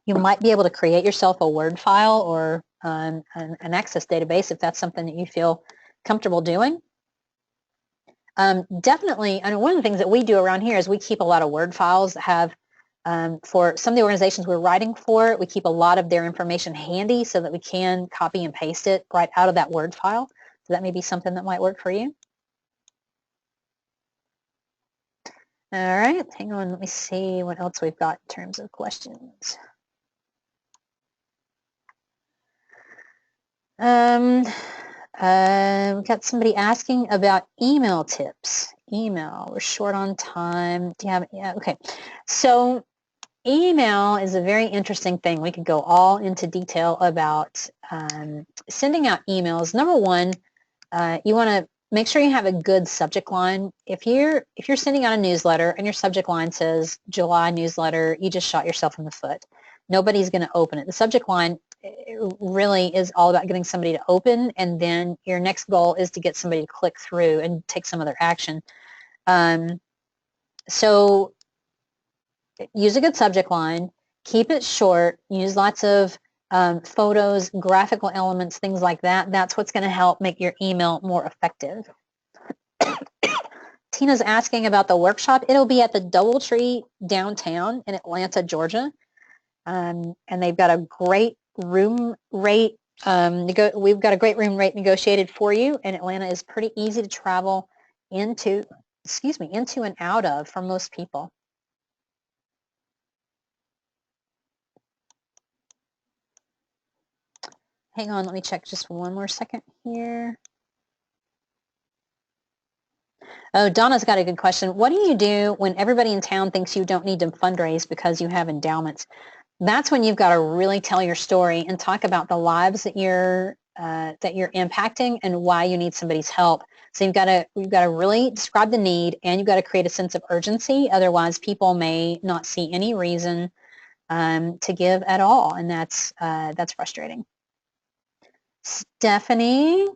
A: You might be able to create yourself a Word file or an Access database if that's something that you feel comfortable doing. Definitely, I mean, one of the things that we do around here is we keep a lot of Word files that have, for some of the organizations we're writing for, we keep a lot of their information handy so that we can copy and paste it right out of that Word file. So that may be something that might work for you. All right, hang on, let me see what else we've got in terms of questions. We've got somebody asking about email tips. Email, we're short on time. Do you have, yeah, okay. So email is a very interesting thing. We could go all into detail about sending out emails. Number one, you want to make sure you have a good subject line. If you're sending out a newsletter and your subject line says July newsletter, you just shot yourself in the foot. Nobody's going to open it. The subject line it really is all about getting somebody to open, and then your next goal is to get somebody to click through and take some other action. So use a good subject line, keep it short, use lots of photos, graphical elements, things like that. That's what's going to help make your email more effective. Tina's asking about the workshop. It'll be at the DoubleTree downtown in Atlanta, Georgia. And they've got a great room rate. We've got a great room rate negotiated for you, and Atlanta is pretty easy to travel into and out of for most people. Hang on, let me check just one more second here. Oh, Donna's got a good question. What do you do when everybody in town thinks you don't need to fundraise because you have endowments? That's when you've got to really tell your story and talk about the lives that you're impacting and why you need somebody's help. So you've got to really describe the need, and you've got to create a sense of urgency. Otherwise, people may not see any reason to give at all, and that's frustrating. Stephanie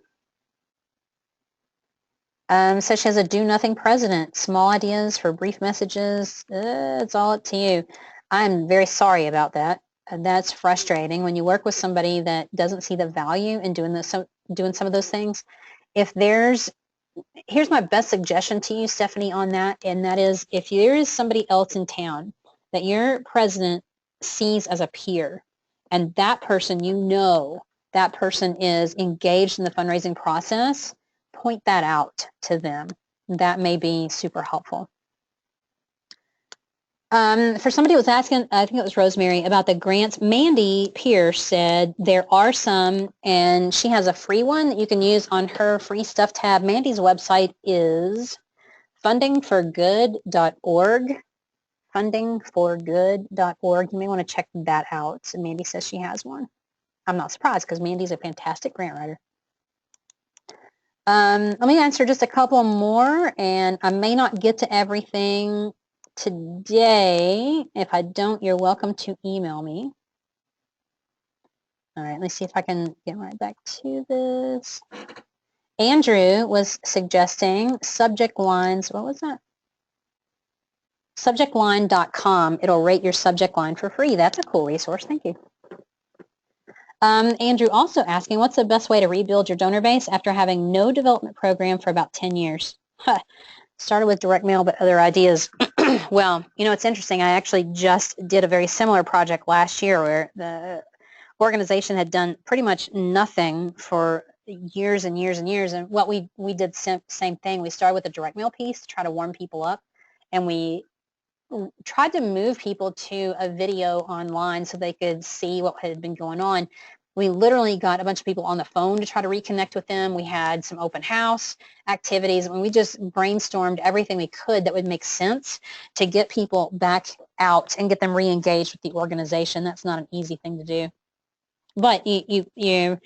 A: says she has a do-nothing president. Small ideas for brief messages. It's all up to you. I'm very sorry about that. That's frustrating when you work with somebody that doesn't see the value in doing some of those things. Here's my best suggestion to you, Stephanie, on that, and that is if there is somebody else in town that your president sees as a peer, and that person, that person is engaged in the fundraising process, point that out to them. That may be super helpful. For somebody who was asking, I think it was Rosemary, about the grants, Mandy Pierce said there are some, and she has a free one that you can use on her free stuff tab. Mandy's website is fundingforgood.org. Fundingforgood.org. You may want to check that out. And Mandy says she has one. I'm not surprised because Mandy's a fantastic grant writer. Let me answer just a couple more, and I may not get to everything today. If I don't, you're welcome to email me. All right, let's see if I can get right back to this. Andrew was suggesting subject lines. What was that? Subjectline.com. It'll rate your subject line for free. That's a cool resource. Thank you. Andrew also asking, what's the best way to rebuild your donor base after having no development program for about 10 years? Started with direct mail, but other ideas. Well, it's interesting. I actually just did a very similar project last year where the organization had done pretty much nothing for years and years and years. And what we did same thing. We started with a direct mail piece to try to warm people up, and we tried to move people to a video online so they could see what had been going on. We literally got a bunch of people on the phone to try to reconnect with them. We had some open house activities, and we just brainstormed everything we could that would make sense to get people back out and get them re-engaged with the organization. That's not an easy thing to do. But you're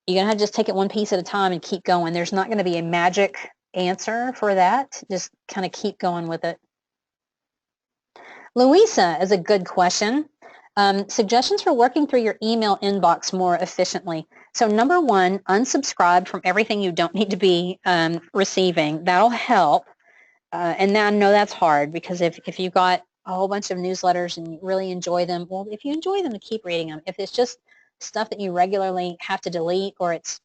A: going to have to just take it one piece at a time and keep going. There's not going to be a magic answer for that. Just kind of keep going with it. Louisa is a good question. Suggestions for working through your email inbox more efficiently. So number one, unsubscribe from everything you don't need to be receiving. That'll help. And now I know that's hard because if you've got a whole bunch of newsletters and you really enjoy them, well, if you enjoy them, keep reading them. If it's just stuff that you regularly have to delete, or it's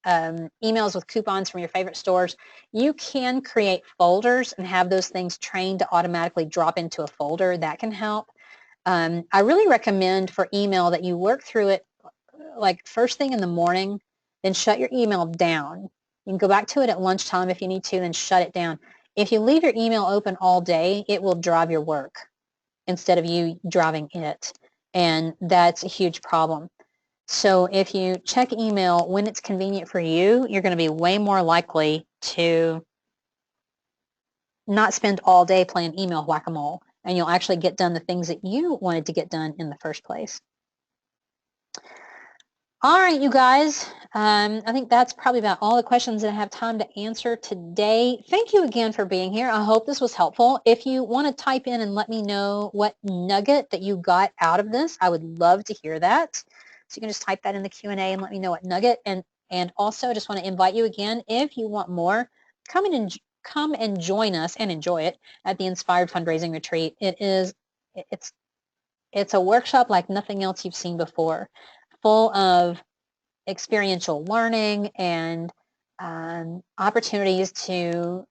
A: emails with coupons from your favorite stores, you can create folders and have those things trained to automatically drop into a folder. That can help. I really recommend for email that you work through it like first thing in the morning, then shut your email down. You can go back to it at lunchtime if you need to, then shut it down. If you leave your email open all day, it will drive your work instead of you driving it, and that's a huge problem. So if you check email when it's convenient for you, you're going to be way more likely to not spend all day playing email whack-a-mole, and you'll actually get done the things that you wanted to get done in the first place. All right, you guys. I think that's probably about all the questions that I have time to answer today. Thank you again for being here. I hope this was helpful. If you want to type in and let me know what nugget that you got out of this, I would love to hear that. So you can just type that in the Q&A and let me know what nugget. And also, I just want to invite you again, if you want more, come and join us and enjoy it at the Inspired Fundraising Retreat. It's a workshop like nothing else you've seen before, full of experiential learning and opportunities to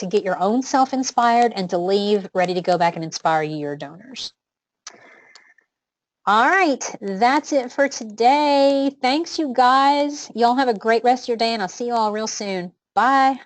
A: get your own self inspired and to leave ready to go back and inspire your donors. All right, that's it for today. Thanks, you guys. Y'all have a great rest of your day, and I'll see you all real soon. Bye.